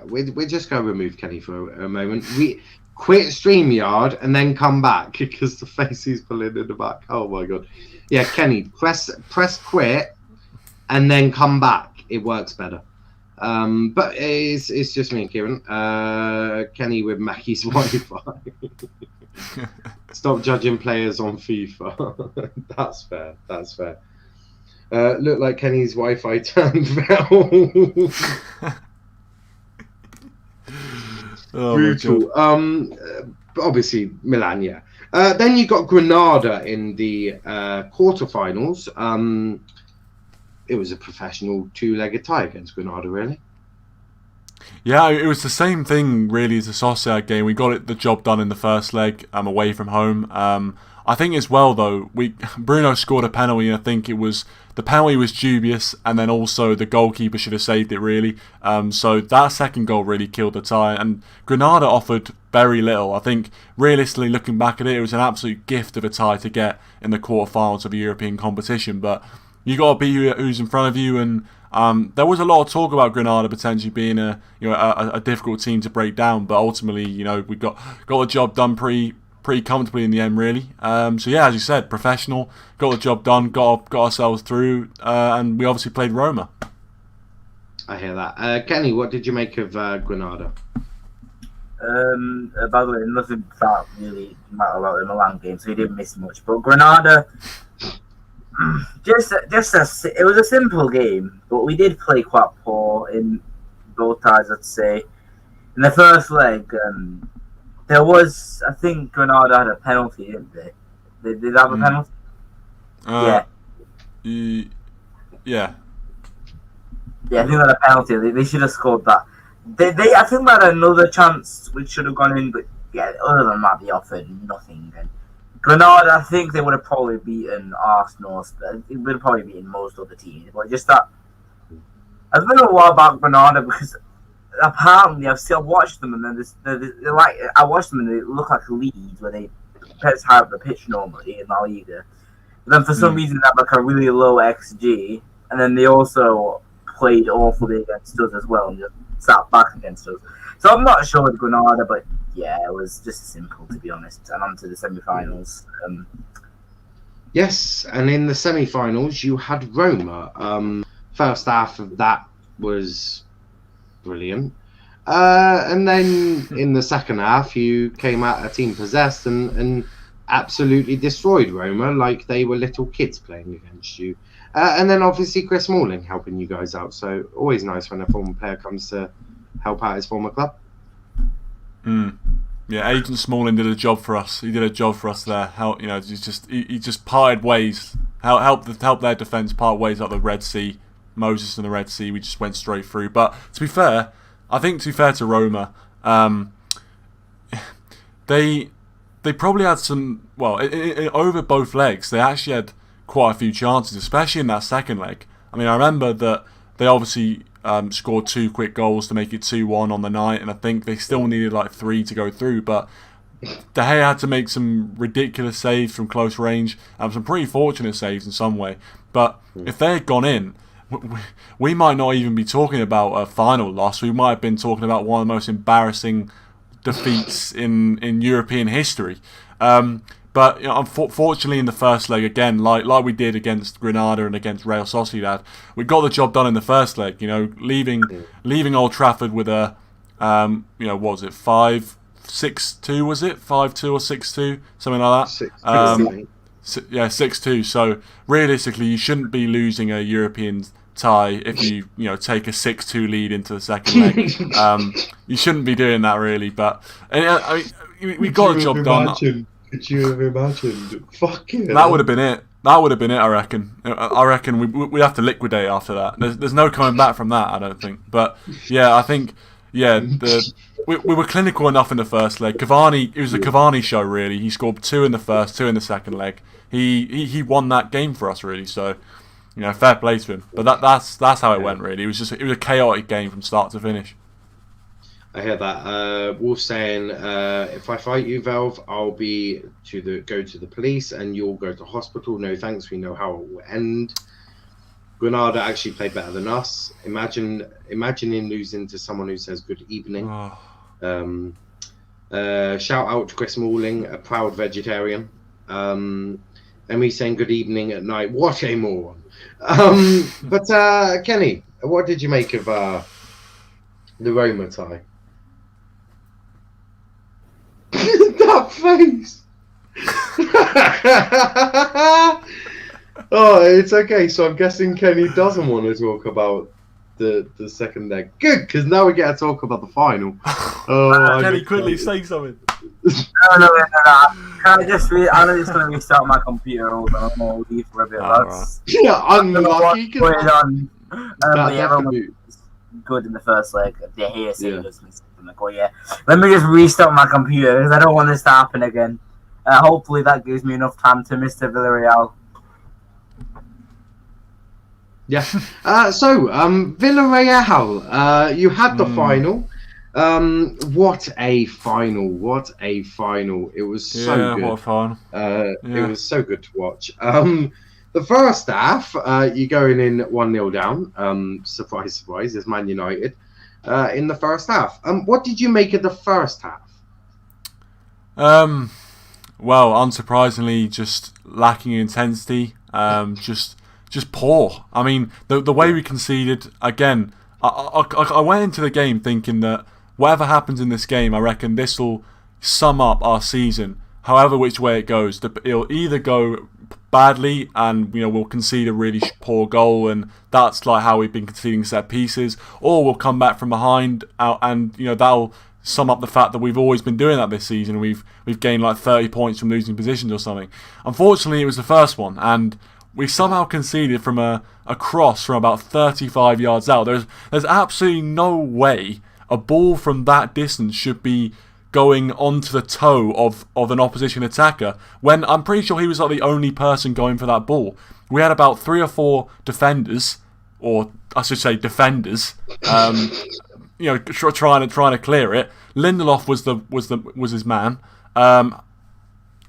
We're just going to remove Kenny for a moment. We quit StreamYard and then come back because the face he's pulling in the back. Oh my god. Yeah, Kenny, press quit and then come back. It works better. But it's just me and Ciaran. Kenny with Mackie's Wi-Fi. Stop judging players on FIFA. That's fair. That's fair. Look like Kenny's Wi-Fi turned fell. Brutal. Obviously Milan, yeah. Then you got Granada in the quarterfinals. It was a professional 2-legged tie against Granada, really.
Yeah, it was the same thing really as the Sociedad game. We got the job done in the first leg away from home. I think as well though, Bruno scored a penalty, and I think the penalty was dubious, and then also the goalkeeper should have saved it really. So that second goal really killed the tie, and Granada offered very little. I think realistically looking back at it, it was an absolute gift of a tie to get in the quarterfinals of a European competition, but you got to beat who's in front of you, and there was a lot of talk about Granada potentially being a difficult team to break down, but ultimately, we got the job done pretty comfortably in the end, really. So yeah, as you said, professional, got the job done, got ourselves through, and we obviously played Roma.
I hear that. Kenny, what did you make of Granada?
By the way, nothing that really matter about the Milan game, so he didn't miss much. But Granada, it was a simple game, but we did play quite poor in both ties, I'd say. In the first leg, there was, I think Granada had a penalty, didn't they? They did have a penalty?
Yeah.
Yeah, I think they had a penalty. They should have scored that. I think they had another chance which should have gone in, but yeah, other than that, they offered nothing. And Granada, I think they would have probably beaten Arsenal. They would have probably beaten most other teams. But just that, I've been a while about Granada because apparently I've still watched them, and then they're like, I watched them and they look like Leeds where they pets have the pitch normally in La Liga. But then for some reason they have like a really low XG, and then they also played awfully against us as well and just sat back against us. So I'm not sure with Granada, but yeah, it was just simple to be honest. And on to the semi-finals.
Yes, and in the semi-finals you had Roma. First half of that was brilliant. And then in the second half you came out a team possessed and absolutely destroyed Roma like they were little kids playing against you. And then obviously Chris Smalling helping you guys out. So always nice when a former player comes to help out his former club.
Yeah, Agent Smalling did a job for us. He did a job for us there. He just parted ways. Helped their defence part ways up the Red Sea. Moses in the Red Sea. We just went straight through. But to be fair, I think to Roma, they probably had some. Well, over both legs, they actually had quite a few chances, especially in that second leg. I mean, I remember that they obviously scored 2 quick goals to make it 2-1 on the night, and I think they still needed like 3 to go through, but De Gea had to make some ridiculous saves from close range, and some pretty fortunate saves in some way. But if they had gone in, we might not even be talking about a final loss. We might have been talking about one of the most embarrassing defeats in European history. But unfortunately, in the first leg, again, like we did against Granada and against Real Sociedad, we got the job done in the first leg. Leaving Old Trafford with a, what was it, 5-6-2, was it 5-2 or 6-2, something like that. 6-2. So realistically, you shouldn't be losing a European tie if you take a 6-2 lead into the second leg. You shouldn't be doing that really. But we got the job done.
Could you have imagined? Fucking
that would have been it. I reckon. I reckon we have to liquidate after that. There's no coming back from that, I don't think. But yeah, I think we were clinical enough in the first leg. Cavani, it was a Cavani show really. He scored 2 in the first, 2 in the second leg. He won that game for us really. So fair play to him. But that's how it went really. It was a chaotic game from start to finish.
I hear that. Wolf saying, if I fight you, Valve, I'll be go to the police and you'll go to hospital. No thanks, we know how it will end. Granada actually played better than us. Imagining losing to someone who says good evening. Shout out to Chris Malling, a proud vegetarian. And me saying good evening at night. What a moron. But Kenny, what did you make of the Roma tie? That face. Oh, it's okay. So I'm guessing Kenny doesn't want to talk about the second leg. Good, because now we get to talk about the final.
Kenny, quickly say something.
No. Can I just I'm just going to restart my computer over and I'm going to leave for a bit.
Yeah, unlucky.
Good in the first leg. They hear saying I'm like, oh yeah. Let me just restart my computer because I don't want this to happen again. Hopefully that gives me enough time to Mr. Villarreal.
Yeah. So Villarreal, you had the final. What a final! What a final! It was so good.
What a fun.
It was so good to watch. The first half, you're going in 1-0 down. Surprise, surprise, it's Man United in the first half. What did you make of the first half?
Well, unsurprisingly, just lacking intensity. Just poor. I mean, the way we conceded, again, I went into the game thinking that whatever happens in this game, I reckon this will sum up our season. However which way it goes, it'll either go badly and we'll concede a really poor goal, and that's like how we've been conceding set pieces, or we'll come back from behind and that'll sum up the fact that we've always been doing that this season. We've gained like 30 points from losing positions or something. Unfortunately, it was the first one, and we somehow conceded from a cross from about 35 yards out. There's absolutely no way a ball from that distance should be going onto the toe of an opposition attacker, when I'm pretty sure he was like the only person going for that ball. We had about 3 or 4 defenders, or I should say defenders, trying to clear it. Lindelof was his man.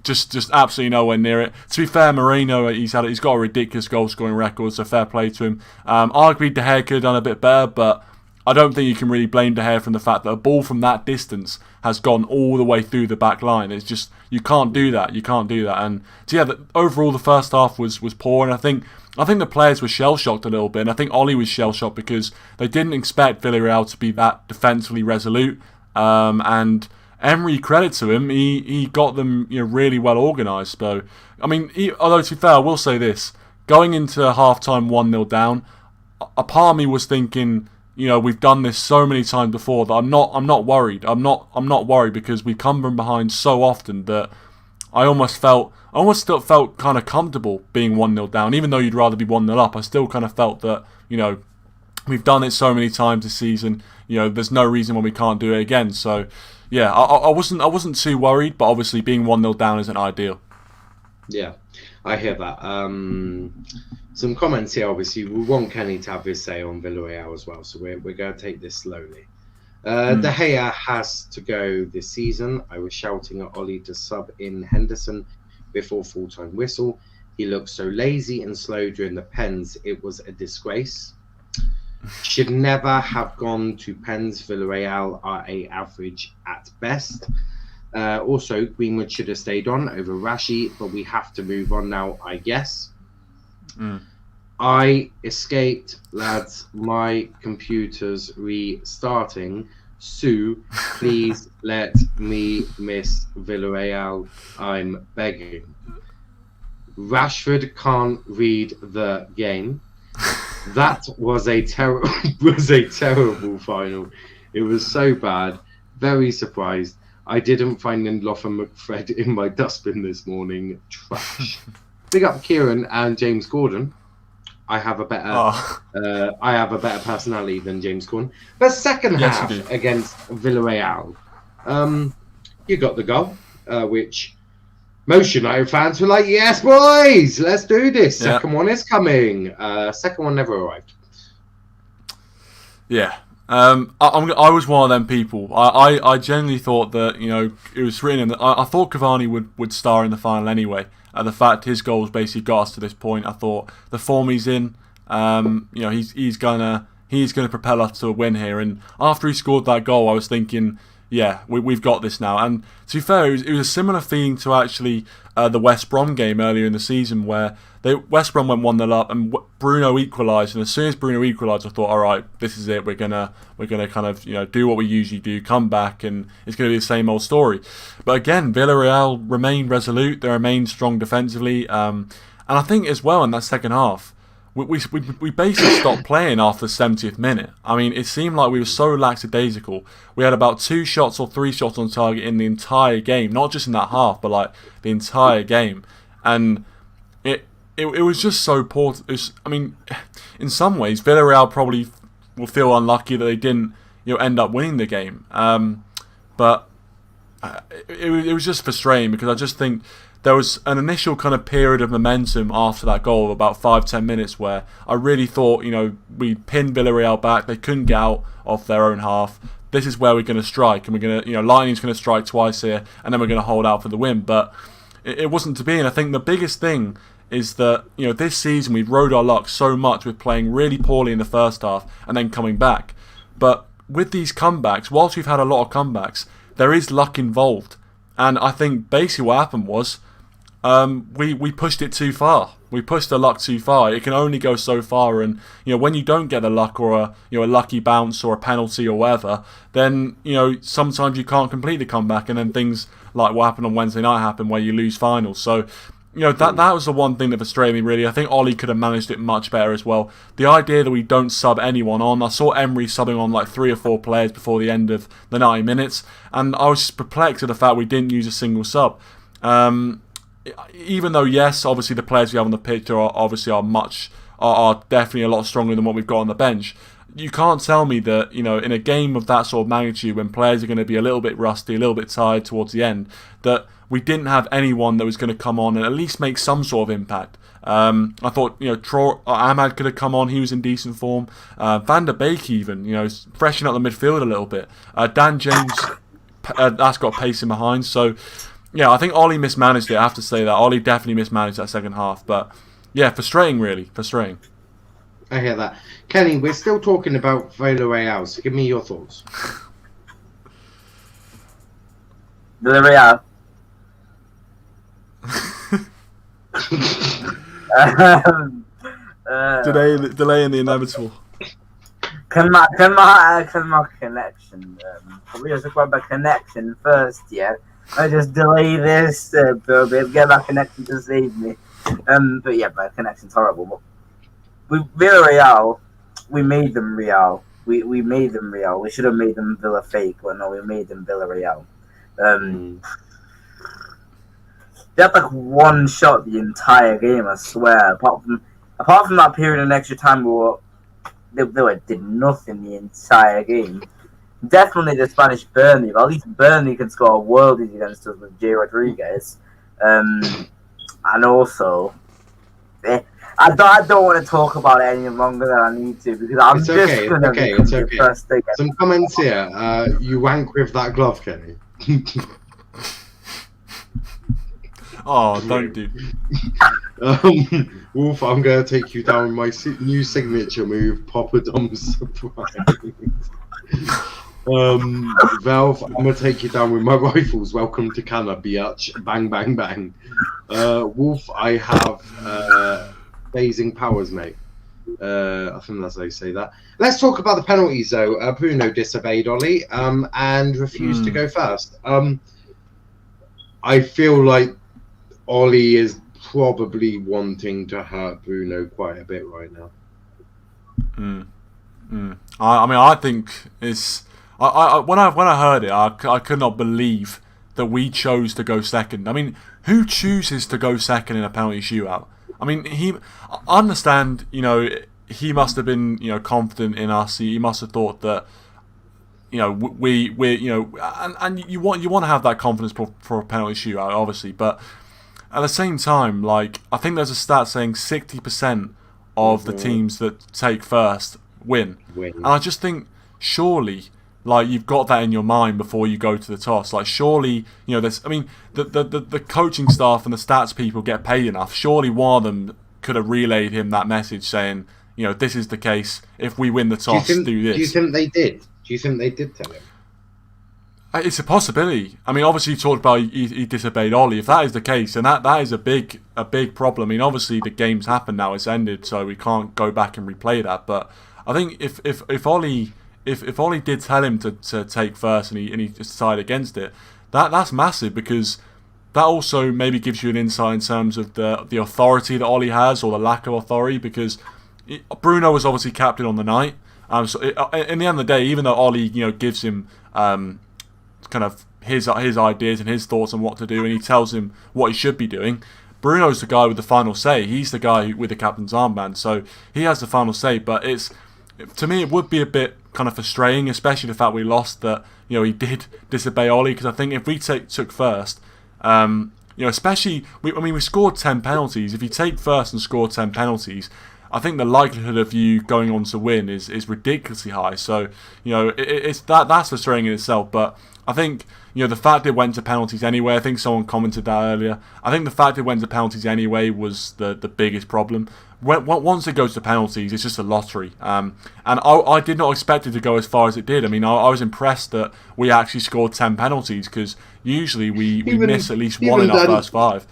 Just absolutely nowhere near it. To be fair, Moreno, he's got a ridiculous goal scoring record, so fair play to him. Arguably De Gea could have done a bit better, but I don't think you can really blame De Gea from the fact that a ball from that distance has gone all the way through the back line. It's just, you can't do that. And so yeah, overall the first half was poor, and I think the players were shell-shocked a little bit, and I think Ollie was shell-shocked because they didn't expect Villarreal to be that defensively resolute, and Emery, credit to him, he got them really well organised. So, I mean, although to be fair, I will say this, going into half-time 1-0 down, a part of me was thinking, we've done this so many times before that I'm not worried. I'm not worried because we come from behind so often that I almost still felt kind of comfortable being 1-0 down, even though you'd rather be 1-0 up. I still kind of felt that we've done it so many times this season. There's no reason why we can't do it again. So yeah, I wasn't too worried, but obviously being 1-0 down isn't ideal.
Yeah, I hear that. Some comments here, obviously. We want Kenny to have his say on Villarreal as well, so we're going to take this slowly. De Gea has to go this season. I was shouting at Ollie to sub in Henderson before full-time whistle. He looked so lazy and slow during the pens. It was a disgrace. Should never have gone to pens. Villarreal are average at best. Also, Greenwood should have stayed on over Rashi, but we have to move on now, I guess. I escaped, lads. My computer's restarting. Sue, please let me miss Villarreal. I'm begging. Rashford can't read the game. That was a terrible final. It was so bad. Very surprised. I didn't find Lindelof and McFred in my dustbin this morning. Trash. Big up Ciaran and James Gordon. I have a better personality than James Gordon. But second half against Villarreal, you got the goal, which most United fans were like, "Yes, boys, let's do this." Second one is coming. Second one never arrived.
Yeah. I was one of them people. I genuinely thought that, it was written in that I thought Cavani would star in the final anyway. The fact his goals basically got us to this point, I thought the form he's in, he's gonna propel us to a win here. And after he scored that goal, I was thinking, yeah, we've got this now. And to be fair, it was a similar feeling to actually the West Brom game earlier in the season, where West Brom went 1-0 up and Bruno equalised. And as soon as Bruno equalised, I thought, all right, this is it. We're gonna kind of do what we usually do, come back, and it's gonna be the same old story. But again, Villarreal remained resolute. They remained strong defensively, and I think as well in that second half, we basically stopped playing after the 70th minute. I mean, it seemed like we were so lackadaisical. We had about 2 shots or 3 shots on target in the entire game, not just in that half, but like the entire game. And it was just so poor. In some ways, Villarreal probably will feel unlucky that they didn't end up winning the game. But it was just frustrating, because I just think there was an initial kind of period of momentum after that goal of about 5-10 minutes where I really thought, we pinned Villarreal back. They couldn't get out of their own half. This is where we're going to strike, and we're going to, Lightning's going to strike twice here, and then we're going to hold out for the win. But it wasn't to be, and I think the biggest thing is that, this season we've rode our luck so much with playing really poorly in the first half and then coming back. But with these comebacks, whilst we've had a lot of comebacks, there is luck involved. And I think basically what happened was, we pushed it too far. We pushed the luck too far. It can only go so far, and when you don't get the luck or a lucky bounce or a penalty or whatever, then sometimes you can't complete the comeback, and then things like what happened on Wednesday night happen where you lose finals. So that was the one thing that frustrated me really. I think Ollie could have managed it much better as well. The idea that we don't sub anyone on, I saw Emery subbing on like 3 or 4 players before the end of the 90 minutes, and I was just perplexed at the fact we didn't use a single sub. Even though, yes, obviously the players we have on the pitch are definitely a lot stronger than what we've got on the bench, you can't tell me that, in a game of that sort of magnitude, when players are going to be a little bit rusty, a little bit tired towards the end, that we didn't have anyone that was going to come on and at least make some sort of impact. I thought, Ahmad could have come on. He was in decent form. Van der Beek even, freshen up the midfield a little bit. Dan James, that's got pace in behind. So, yeah, I think Ollie mismanaged it. I have to say that. Ollie definitely mismanaged that second half. But, yeah, frustrating, really. Frustrating.
I hear that. Kenny, we're still talking about Villarreal, so give me your thoughts.
Villarreal.
Delaying the inevitable.
Can my connection, we have to talk about connection first, yeah? I just delay this, get my connection to save me. But yeah, my connection's horrible. But Villarreal, we made them Real. We made them Real. We should have made them Villa fake, but no, we made them Villarreal. They had like 1 shot the entire game, I swear. Apart from that period in extra time, they did nothing the entire game. Definitely the Spanish Burnley, but at least Burnley can score worldies against us with J. Rodriguez. And also, I don't want to talk about it any longer than I need to, because I'm going to be depressed again.
Some comments here. You wank with that glove, Kenny.
Oh, don't do.
Wolf, I'm going to take you down my new signature move, Papa Dom's surprise. Valve, I'm gonna take you down with my rifles. Welcome to Canada, biatch. Bang, bang, bang. Wolf, I have phasing powers, mate. I think that's how you say that. Let's talk about the penalties, though. Bruno disobeyed Ollie and refused to go first. I feel like Ollie is probably wanting to hurt Bruno quite a bit right now.
I mean, I think it's. When I heard it, I could not believe that we chose to go second. I mean, who chooses to go second in a penalty shootout? I mean, I understand, he must have been, confident in us. He must have thought that, and you want to have that confidence for a penalty shootout, obviously. But at the same time, I think there's a stat saying 60% of the teams that take first win. And I just think, surely, you've got that in your mind before you go to the toss. Surely, the coaching staff and the stats people get paid enough. Surely one of them could have relayed him that message saying, this is the case. If we win the toss, do this.
Do you think they did? Do you think they did tell him?
It's a possibility. I mean, obviously you talked about he disobeyed Ollie. If that is the case, then that is a big problem. I mean, obviously the game's happened now; it's ended, so we can't go back and replay that. But I think if Ollie did tell him to take first and he decided against it, that's massive, because that also maybe gives you an insight in terms of the authority that Ollie has, or the lack of authority, because Bruno was obviously captain on the night. So in the end of the day, even though Ollie gives him kind of his ideas and his thoughts on what to do, and he tells him what he should be doing, Bruno's the guy with the final say. He's the guy with the captain's armband, so he has the final say. But to me, it would be a bit kind of frustrating, especially the fact we lost, that he did disobey Ollie, because I think if we took first, especially we scored 10 penalties. If you take first and score 10 penalties, I think the likelihood of you going on to win is ridiculously high. So that's frustrating in itself. But I think the fact it went to penalties anyway. I think someone commented that earlier. I think the fact it went to penalties anyway was the biggest problem. Once it goes to penalties, it's just a lottery. And I did not expect it to go as far as it did. I mean, I was impressed that we actually scored 10 penalties, because usually we miss at least one in our first 5.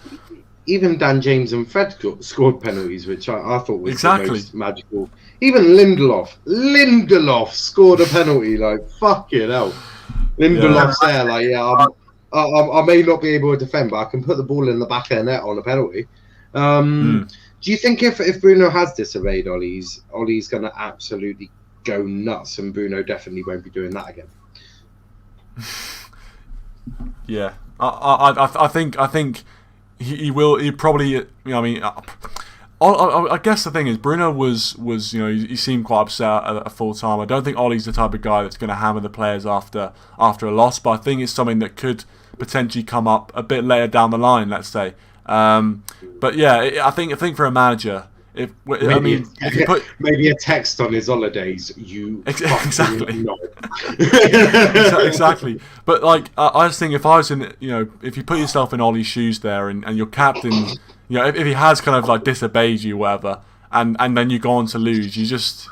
Even Dan James and Fred scored penalties, which I thought was
exactly
the most magical. Even Lindelof scored a penalty. Fucking hell, Lindelof's there. I may not be able to defend, but I can put the ball in the back of the net on a penalty. Do you think if Bruno has disobeyed Ollie's going to absolutely go nuts, and Bruno definitely won't be doing that again?
Yeah, I think. He will. He probably. I guess the thing is, Bruno was he seemed quite upset at full time. I don't think Ollie's the type of guy that's going to hammer the players after a loss, but I think it's something that could potentially come up a bit later down the line. Let's say. But yeah, I think for a manager, if you put
maybe a text on his holidays,
exactly. Exactly. But I just think if I was in, if you put yourself in Ollie's shoes there, and your captain, if he has kind of disobeyed you, whatever, and then you go on to lose, you just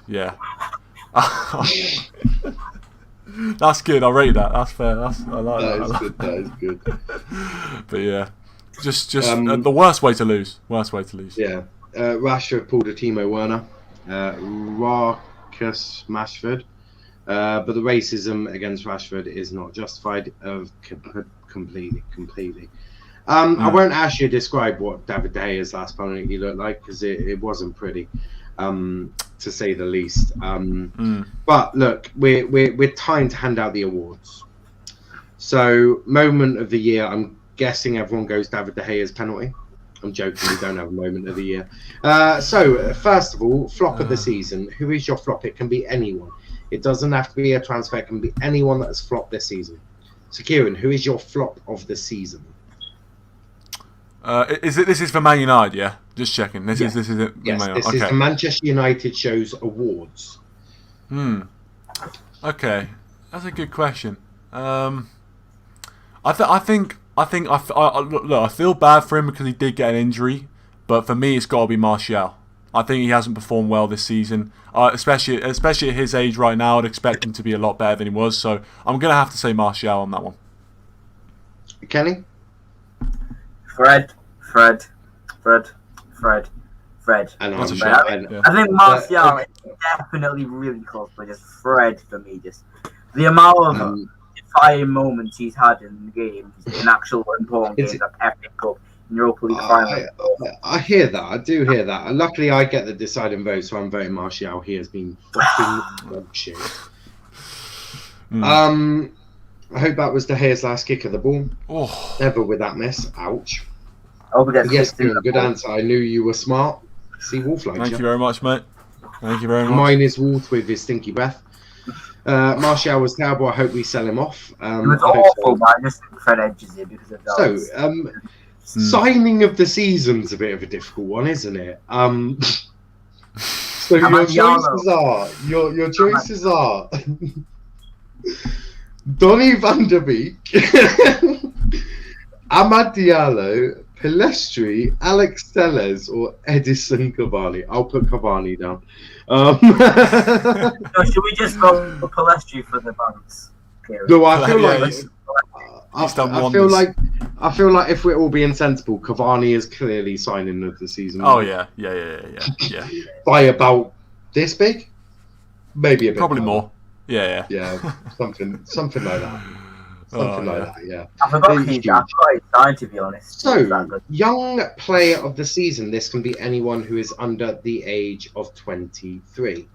that's good. I rate that. That's fair. I like that.
That is good.
But yeah, just the worst way to lose.
Yeah. Rashford pulled a Timo Werner, Marcus Rashford, but the racism against Rashford is not justified completely. I won't ask you to describe what David De Gea's last penalty looked like, because it wasn't pretty, to say the least. But look, we're time to hand out the awards. So, moment of the year, I'm guessing everyone goes David De Gea's penalty. I'm joking, we don't have a moment of the year. So, first of all, flop of the season. Who is your flop? It can be anyone. It doesn't have to be a transfer. It can be anyone that has flopped this season. So, Ciaran, who is your flop of the season?
This is for Man United, yeah? Just checking. This is it.
Yes, this is the Manchester United Show's awards.
Okay, that's a good question. I feel bad for him because he did get an injury, but for me, it's got to be Martial. I think he hasn't performed well this season, especially at his age right now. I'd expect him to be a lot better than he was. So I'm going to have to say Martial on that one.
Kenny?
Fred.
And
That's a
I'm
shout.
and-
I think Martial is definitely really close, but just Fred for me. Just the amount of defining moments he's had in the game, in actual important games like Epic Cup, Europa League final.
I hear that. I do hear that. And luckily, I get the deciding vote, so I'm voting Martial. He has been fucking dog shit. I hope that was De Gea's last kick of the ball.
Oh.
Never with that miss. Ouch.
Yes,
good answer. I knew you were smart. See, Wolf likes
Thank you very much, mate. Thank you very much.
Mine is Wolf with his stinky breath. Martial was terrible. I hope we sell him off.
It was awful, but I just think Fred edges it because of that.
So, signing of the season's a bit of a difficult one, isn't it? So your choices are Donny van der Beek, Amad Diallo, Pelestri, Alex Telles, or Edison Cavani. I'll put Cavani down.
Should we just go for Pelestri for the bounce?
No, I feel like I feel like if we're all being sensible, Cavani is clearly signing of the season.
Oh yeah.
By about this big, maybe a bit.
Probably more. Yeah.
Something like that. Yeah.
I forgot he's signed, to be honest.
So, young player of the season. This can be anyone who is under the age of 23.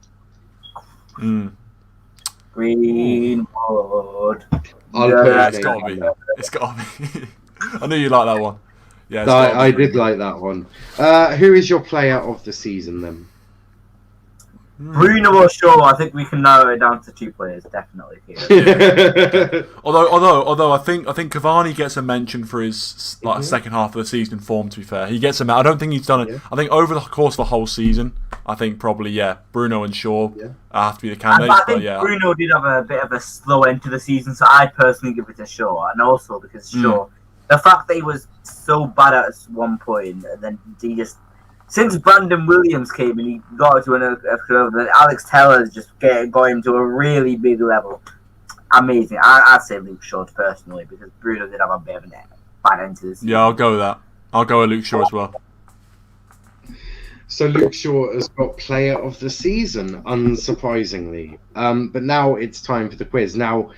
Greenwood.
It's got to be. I knew you like that one. Yeah,
I did like that one. Who is your player of the season then?
Bruno or Shaw, I think we can narrow it down to two players, definitely.
Although I think Cavani gets a mention for his second half of the season form. To be fair, he gets a. I don't think he's done it. Yeah. I think over the course of the whole season, I think probably Bruno and Shaw have to be the candidates.
I think Bruno did have a bit of a slow end to the season, so I personally give it to Shaw, and also because Shaw, the fact that he was so bad at one point, and then he just. Since Brandon Williams came and he got to then Alex Tellers just got him to a really big level. Amazing. I'd say Luke Shaw personally because Bruno did have a bit of a bad end to this.
Yeah, I'll go with that. I'll go with Luke Shaw as well.
So Luke Shaw has got player of the season, unsurprisingly. But now it's time for the quiz. Now,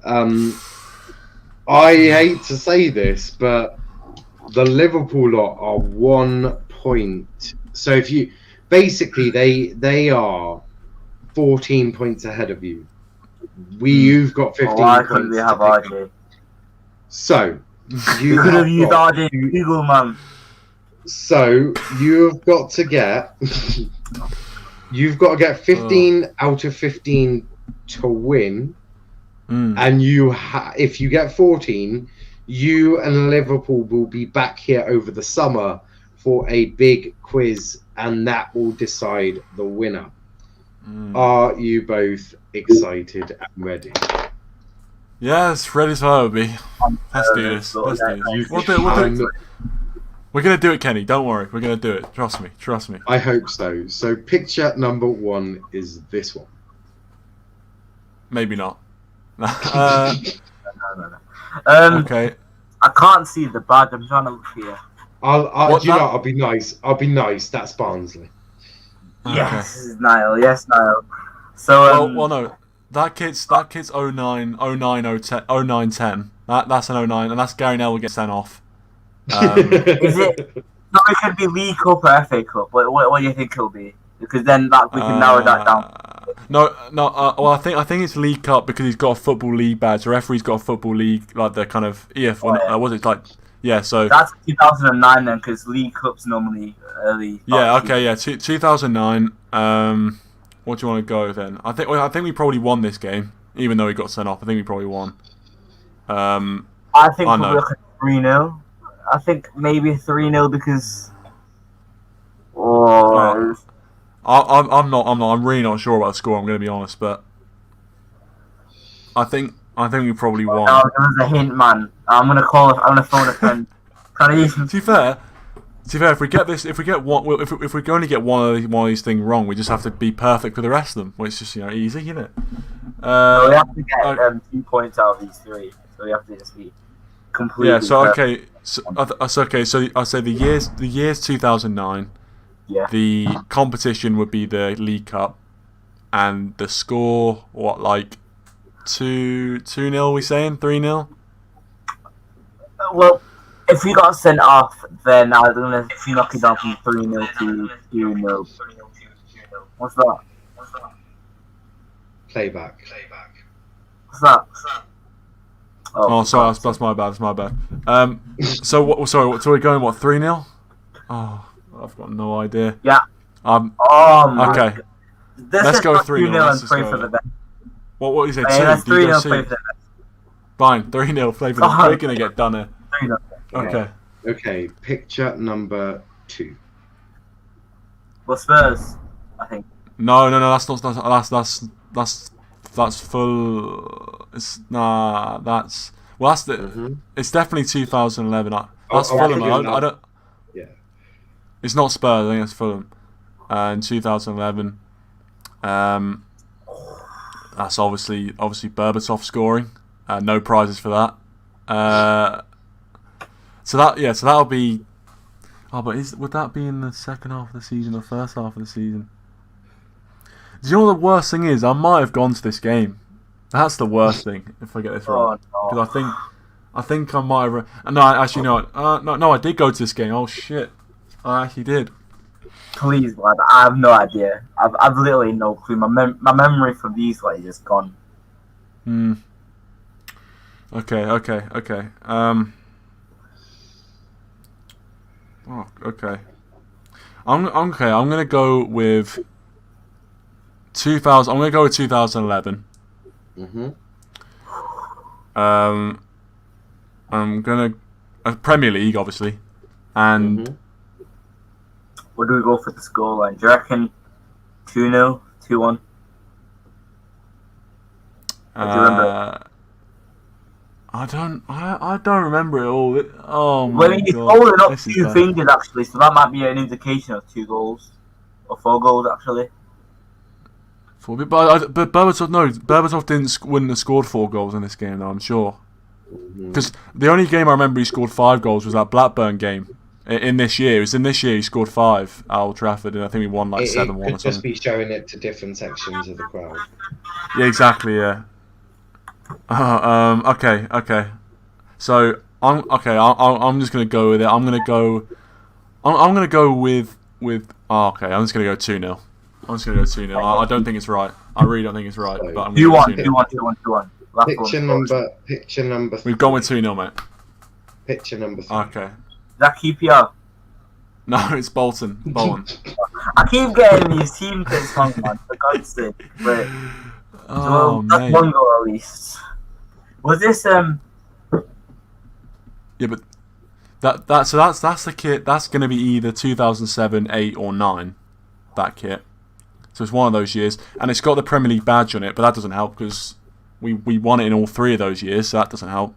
I hate to say this, but the Liverpool lot are 1 point. So if you basically they are 14 points ahead of you. You've got 15 points.
Couldn't we have RJ?
So
you could have used RJ Google, man.
So you've got to get 15 out of 15 to win, and if you get 14, you and Liverpool will be back here over the summer for a big quiz, and that will decide the winner. Are you both excited and ready?
Yes, ready as I will be. Let's do this. We'll do it. We're going to do it, Kenny. Don't worry. We're going to do it. Trust me.
I hope so. So picture number 1 is this one.
Maybe not.
No.
Okay.
I can't see the bag. I'm trying to look here.
I'll be nice. That's Barnsley.
Yes, okay. Niall. Yes, Niall. So
well, no. That kid's 09, 10. That's an 09, and that's Gary Neville gets sent off.
Is it? No, it could be League Cup or FA Cup. What do you think it'll be? Because then we can narrow that down.
No. Well, I think it's League Cup because he's got a football league badge. The referee's got a football league, like the kind of EF. Was it like? Yeah. So
that's 2009 then, because League Cup's normally early.
Yeah. Okay. Yeah. 2009. What do you want to go then? I think we probably won this game, even though he got sent off. I think we probably won.
I think we'll look at 3-0. I think maybe 3-0 because.
I'm really not sure about the score. I'm going to be honest, but I think we probably won.
No, there was a hint, man. I'm going to phone a friend.
To be fair, To be fair, if we get this, if we only get one of these things wrong, we just have to be perfect for the rest of them, which is easy, isn't it?
So we have to get 2 points out of these 3. So we have to just be completely.
Yeah. So
perfect.
okay. So I say the years 2009.
Yeah.
The competition would be the League Cup, and the score 2-0? We saying 3-0?
Well, if we got sent off, then I'm gonna knock it down from 3-0 to 2-0. What's that?
Playback.
What's that?
Oh, sorry, that's my bad. That's my bad. So we're going 3-0? Oh, I've got no idea.
Yeah.
Oh my. Okay.
God.
Let's go 3-0
and pray for the best.
What is it?
Let's
2? Do you go
3-0 play for the best.
Fine, 3-0. Play for the. We're gonna get done here.
3-0.
Okay.
Okay, picture number 2.
Well, Spurs, I think.
No. That's not. That's full. It's That's the.
Mm-hmm.
It's definitely 2011. That's Fulham. I don't.
Yeah.
It's not Spurs. I think it's Fulham. In 2011. That's obviously Berbatov scoring. No prizes for that. So that'll be. Oh, but would that be in the second half of the season or first half of the season? Do you know what the worst thing is? I might have gone to this game. That's the worst thing if I get this right. Because I think I might have. No, actually no. No, I did go to this game. Oh shit, I actually did.
Please, lad, I have no idea. I've literally no clue. My memory from these is just gone.
Okay. Oh, okay. I'm gonna go with 2000. I'm gonna go with 2011.
Mm-hmm.
I'm gonna Premier League, obviously, and.
Mm-hmm.
What do we go for the scoreline? Do you reckon 2-0, 2-1? Do you remember?
I don't remember it all. Oh my
God! You're holding up 2 fingers actually, so that might be an indication of 2 goals or 4 goals actually.
But Berbatov wouldn't have scored 4 goals in this game, though. I'm sure, because the only game I remember he scored 5 goals was that Blackburn game. In this year, he scored 5 at Old Trafford, and I think we won 7-1 or something.
It could just be showing it to different sections of the crowd.
Yeah, exactly. Yeah. Okay. So I'm just gonna go with it. I'm gonna go with. Okay, I'm just gonna go 2-0. I'm just gonna go 2-0. I don't think it's right. I really don't think it's right.
So,
but I'm gonna go
2-1.
Picture number 3.
We've gone with 2-0, mate.
Picture number 3.
Okay.
Is that QPR?
No, it's Bolton.
I keep getting these team kits wrong, man. For God's sake. But that's 1 goal at least. Was this
Yeah, but that's the kit. That's going to be either 2007, 8, or 9. That kit. So it's one of those years, and it's got the Premier League badge on it, but that doesn't help because we won it in all 3 of those years, so that doesn't help.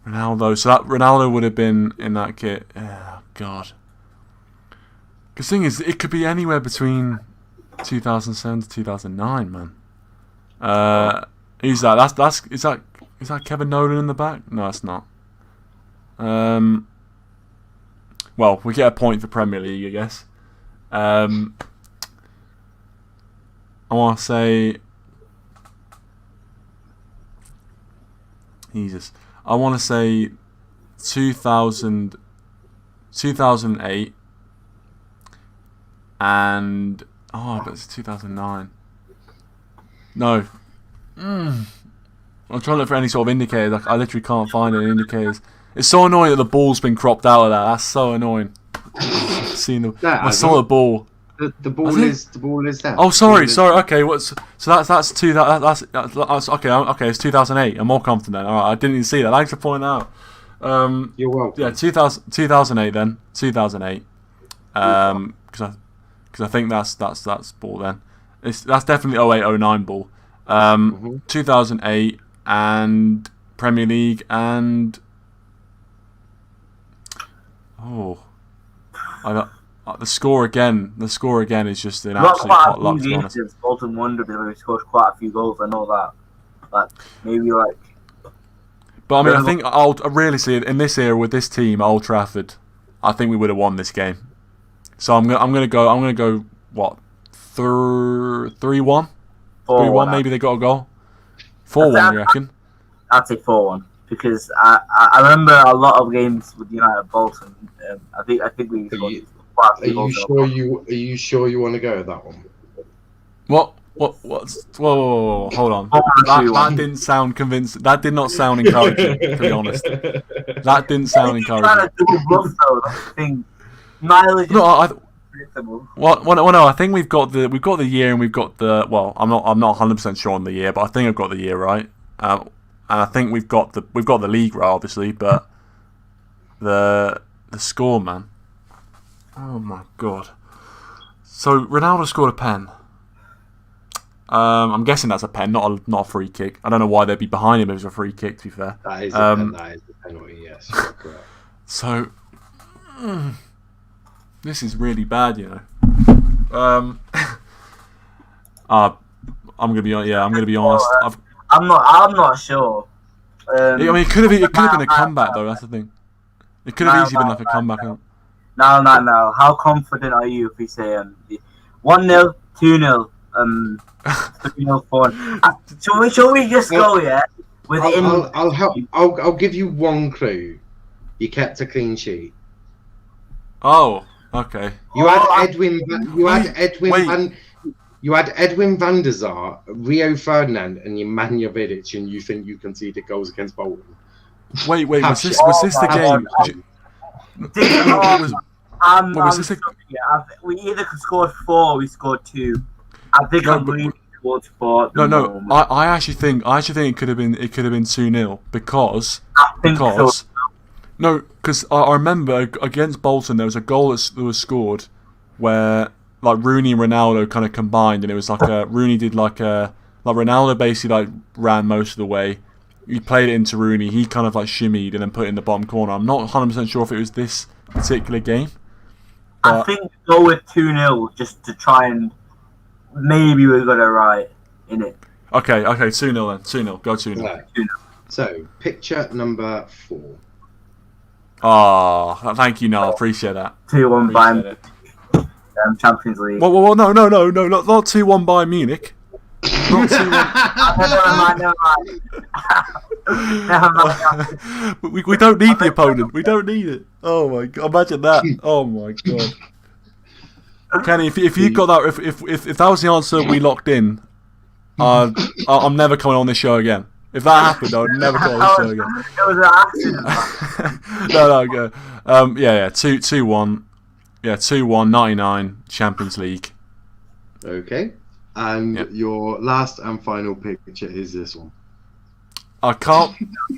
Ronaldo would have been in that kit. Oh, God. The thing is, it could be anywhere between 2007 to 2009, man. Who's that? Is that Kevin Nolan in the back? No, it's not. Well, we get a point for Premier League, I guess. I want to say, Jesus. I want to say 2008 and but it's 2009. No. I'm trying to look for any sort of indicator. I literally can't find any indicators. It's so annoying that the ball's been cropped out of that. That's so annoying. I saw the ball.
The ball is there.
Oh, sorry. Okay, that's okay. Okay, it's 2008. I'm more confident. All right, I didn't even see that. Thanks for pointing out.
You're welcome.
Yeah, 2008 then. 2008. Because I think that's ball then. That's definitely 08-09 ball. 2008 and Premier League and Oh, the score again. The score again is just an
Not
absolute
quite
pot
a
luck,
few
to be
games
honest.
since Bolton won, but we scored quite a few goals. I know that. Like maybe like.
But I mean, I think realistically in this era with this team, Old Trafford, I think we would have won this game. So I'm gonna go what 3-1, 3-1. Maybe they got a goal. 4-1, you reckon?
I'd say 4-1 because I remember a lot of games with United Bolton. I think we scored quite a
Are
few
you
goals.
sure you sure you want to go with that one?
What's whoa, hold on.
4-1.
That didn't sound convincing. That did not sound encouraging, to be honest. That didn't sound encouraging.
Trying to do bluff though. That's the thing. Mileage is predictable.
No, I think we've got the year and we've got the I'm not 100% sure on the year, but I think I've got the year right. And I think we've got the league right, obviously, but the score, man. Oh my god. So Ronaldo scored a pen. I'm guessing that's a pen, not a free kick. I don't know why they'd be behind him if it was a free kick, to be fair.
That is a penalty, yes. You're correct.
So this is really bad, you know. I'm gonna be honest.
I'm not sure.
I mean, it could have been a comeback though. That's the thing. It could have easily been like a comeback.
No. How confident are you if we say 1-0, 2-0, 3-0, 4? Shall we just go with
I'll help. I'll give you one clue. You kept a clean sheet.
Oh, okay.
You had Edwin van der Sar, Rio Ferdinand, and Nemanja Vidic, and you think you conceded goals against Bolton?
Wait. Was this the game?
We either scored 4 or we scored 2. I think I believe we scored 4.
No. I actually think it could have been 2-0 because I remember against Bolton there was a goal that was scored where like Rooney and Ronaldo kind of combined, and it was like Rooney did like Ronaldo basically like ran most of the way. He played it into Rooney. He kind of like shimmied and then put it in the bottom corner. I'm not 100% sure if it was this particular game.
I think go with 2-0 just to try and maybe we got it right in it.
Okay, 2-0 then. 2-0. Go 2-0.
Right. So, picture number 4.
Oh, thank you, Noel. Appreciate that.
2-1 by Champions League.
Well, no, not 2-1 by Munich. Not 2-1.
Never mind.
We don't need the opponent. We don't need it. Oh my god! Imagine that. Oh my god. Kenny, if you got that, if that was the answer we locked in, I'm never coming on this show again. If that happened, I would never come on this show again.
It was an accident.
No, go. 2-1. Yeah, 2-1, 99, Champions League.
Okay. And your last and final picture is this one.
I can't.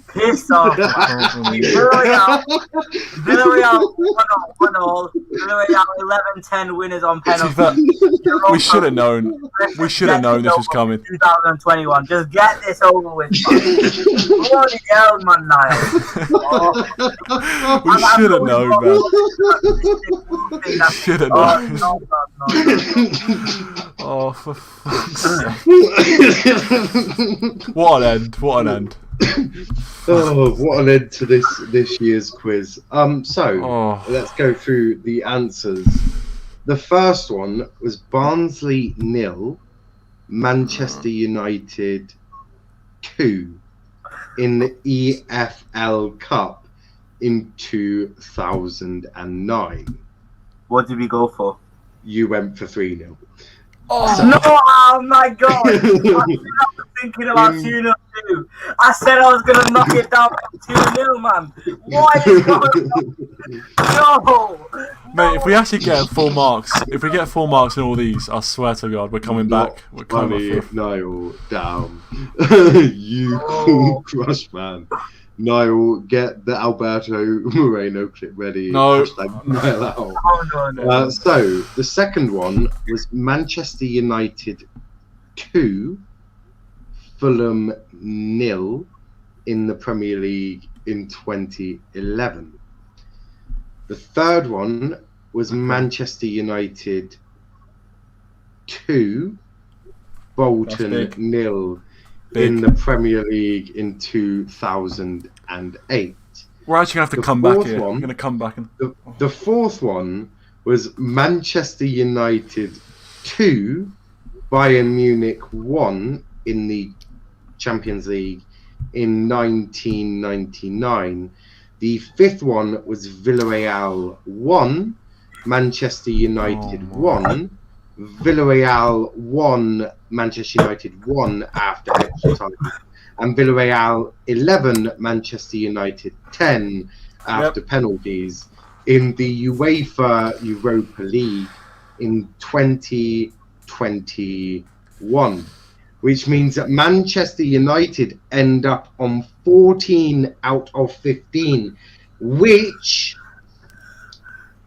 Piss off. Villarreal 1-0. Villarreal 11-10 winners on penalties.
We should have known. We should have known this was coming.
2021. Just get this over with. Bloody hell, man, Niall.
We should have known, man. Should have known.
No.
Oh, for fuck's sake. What an end.
Oh, what an end to this year's quiz. Let's go through the answers. The first one was Barnsley 0, Manchester United 2 in the EFL Cup in 2009.
What did we go for?
You went for 3-0.
Oh my god! I was thinking about 2-0 too. I said I was going to knock it down to 2-0, man. What is going on? No!
Mate, if we actually get full marks, in all these, I swear to God, we're coming back. We're coming back.
Niall, down. You cool crush, man. Niall, get the Alberto Moreno clip ready.
No.
Niall out.
Oh, no.
So, the second one was Manchester United 2, Fulham 0 in the Premier League in 2011. The third one was Manchester United 2, Bolton 0 in the Premier League in 2008.
We're actually going to have to come back here. We're going to come back.
The fourth one was Manchester United 2, Bayern Munich 1 in the Champions League in 1999. The fifth one was Villarreal 1, Manchester United 1, Villarreal 1, Manchester United 1 after extra time, and Villarreal 11, Manchester United 10 after penalties in the UEFA Europa League in 2021, which means that Manchester United end up on 14 out of 15, which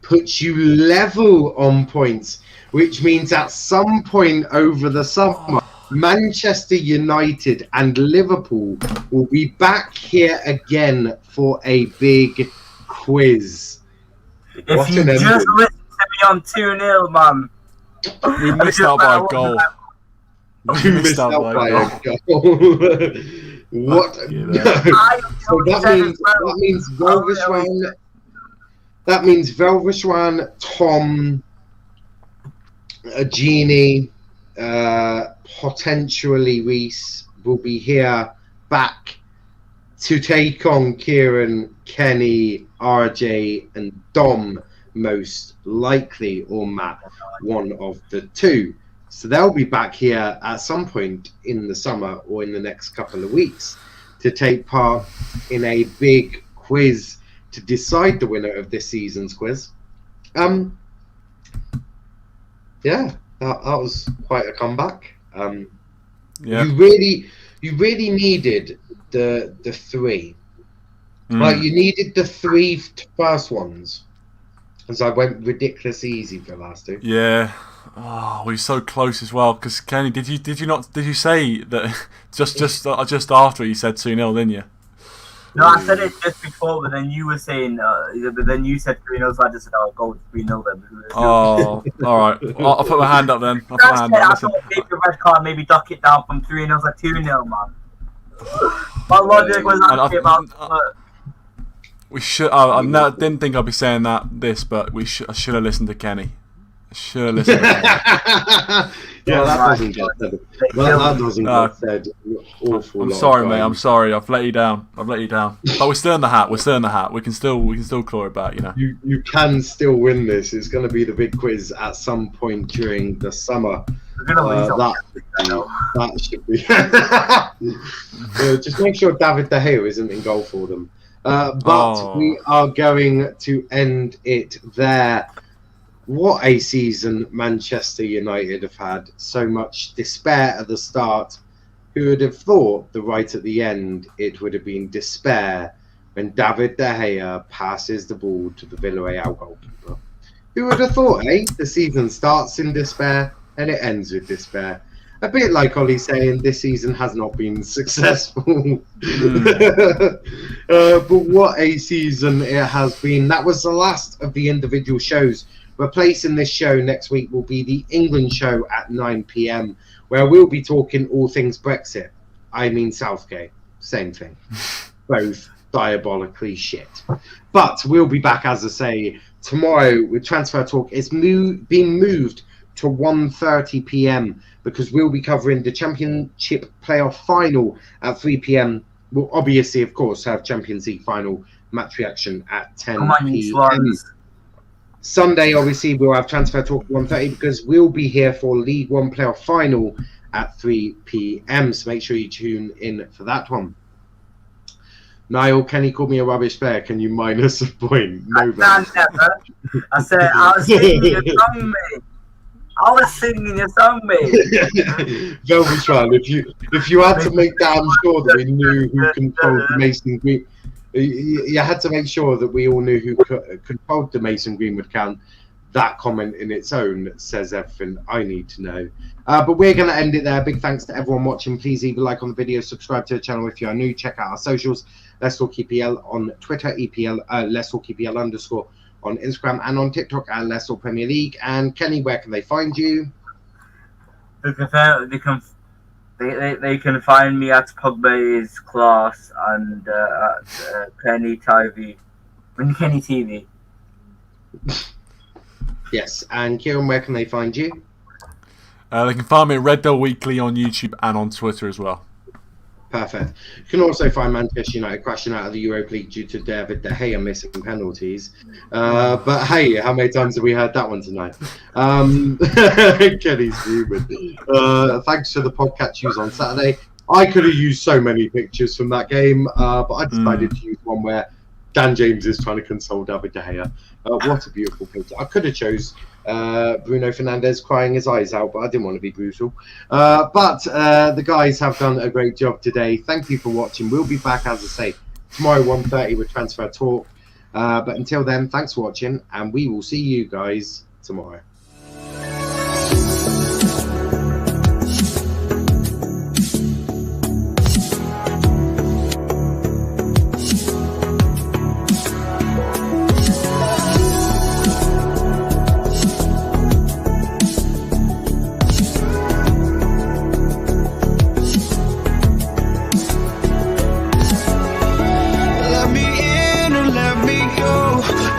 puts you level on points, which means at some point over the summer, Manchester United and Liverpool will be back here again for a big quiz.
If you just listen to me on 2-0, man.
We missed out by a goal.
We missed out by a goal. What? So that means Velvishwan, Tom, Genie, potentially Reese will be here back to take on Ciaran, Kenny, RJ, and Dom, most likely, or Matt, one of the two. So they'll be back here at some point in the summer or in the next couple of weeks to take part in a big quiz to decide the winner of this season's quiz. Yeah, that was quite a comeback. You really needed the three. Like, you needed the three first ones, as I went ridiculously easy for the last two.
Yeah. Oh, we were so close as well. Because Kenny, did you say that just after you said 2-0, didn't you?
No, I said it just before, but then you were saying, but then you said 3-0, so I just said, "I'll go with 3-0 then."
Oh, all right. I'll put my hand up then.
I thought maybe a red card, maybe duck it down from 3-0 to 2-0, man. My logic was actually about.
We should. Didn't think I'd be saying this, but I should have listened to Kenny. Should have listened to Kenny.
Yeah, that doesn't get said. That doesn't get said.
I'm sorry, mate. I'm sorry. I've let you down. But we're still in the hat. We can still claw it back. You know.
You can still win this. It's going to be the big quiz at some point during the summer. That should be. Just make sure David De Gea isn't in goal for them. But we are going to end it there. What a season Manchester United have had. So much despair at the start. Who would have thought that right at the end it would have been despair when David De Gea passes the ball to the Villarreal goalkeeper? Who would have thought, eh? The season starts in despair and it ends with despair. A bit like Ollie saying this season has not been successful. But what a season it has been. That was the last of the individual shows. Replacing this show next week will be the England show at 9 p.m, where we'll be talking all things Brexit. I mean Southgate. Same thing. Both diabolically shit. But we'll be back, as I say, tomorrow with Transfer Talk. It's being moved to 1:30 p.m. because we'll be covering the Championship playoff final at 3 p.m. We'll obviously, of course, have Champions League final match reaction at 10 p.m. Sunday, obviously, we'll have Transfer Talk at 1:30 because we'll be here for League One playoff final at 3 p.m. So make sure you tune in for that one. Niall, Kenny called me a rubbish player. Can you minus a point? No,
never. I said, I was singing your song, mate. I was singing your song, mate.
Velvetron, if you had to make damn sure that we knew who controlled the Mason Green, you had to make sure that we all knew who controlled the Mason Greenwood count. That comment in its own says everything I need to know. But we're going to end it there. Big thanks to everyone watching. Please leave a like on the video, subscribe to the channel if you are new. Check out our socials. Let's Talk EPL on Twitter, Let's Talk EPL _ on Instagram and on TikTok at Let's Talk Premier League. And Kenny, where can they find you?
They can find me at Pogba's Class and at Kenny TV.
Yes, and Ciaran, where can they find you?
They can find me at Red Devil Weekly on YouTube and on Twitter as well.
Perfect. You can also find Manchester United crashing out of the Europa League due to David De Gea missing penalties. But hey, how many times have we heard that one tonight? Kenny's fuming. Thanks for the podcast use on Saturday. I could have used so many pictures from that game, but I decided to use one where Dan James is trying to console David De Gea. What a beautiful picture. I could have chose Bruno Fernandes crying his eyes out, but I didn't want to be brutal. But the guys have done a great job today. Thank you for watching. We'll be back, as I say, tomorrow 1:30 with Transfer Talk. But until then, thanks for watching, and we will see you guys tomorrow.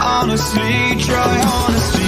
Honestly, try honestly.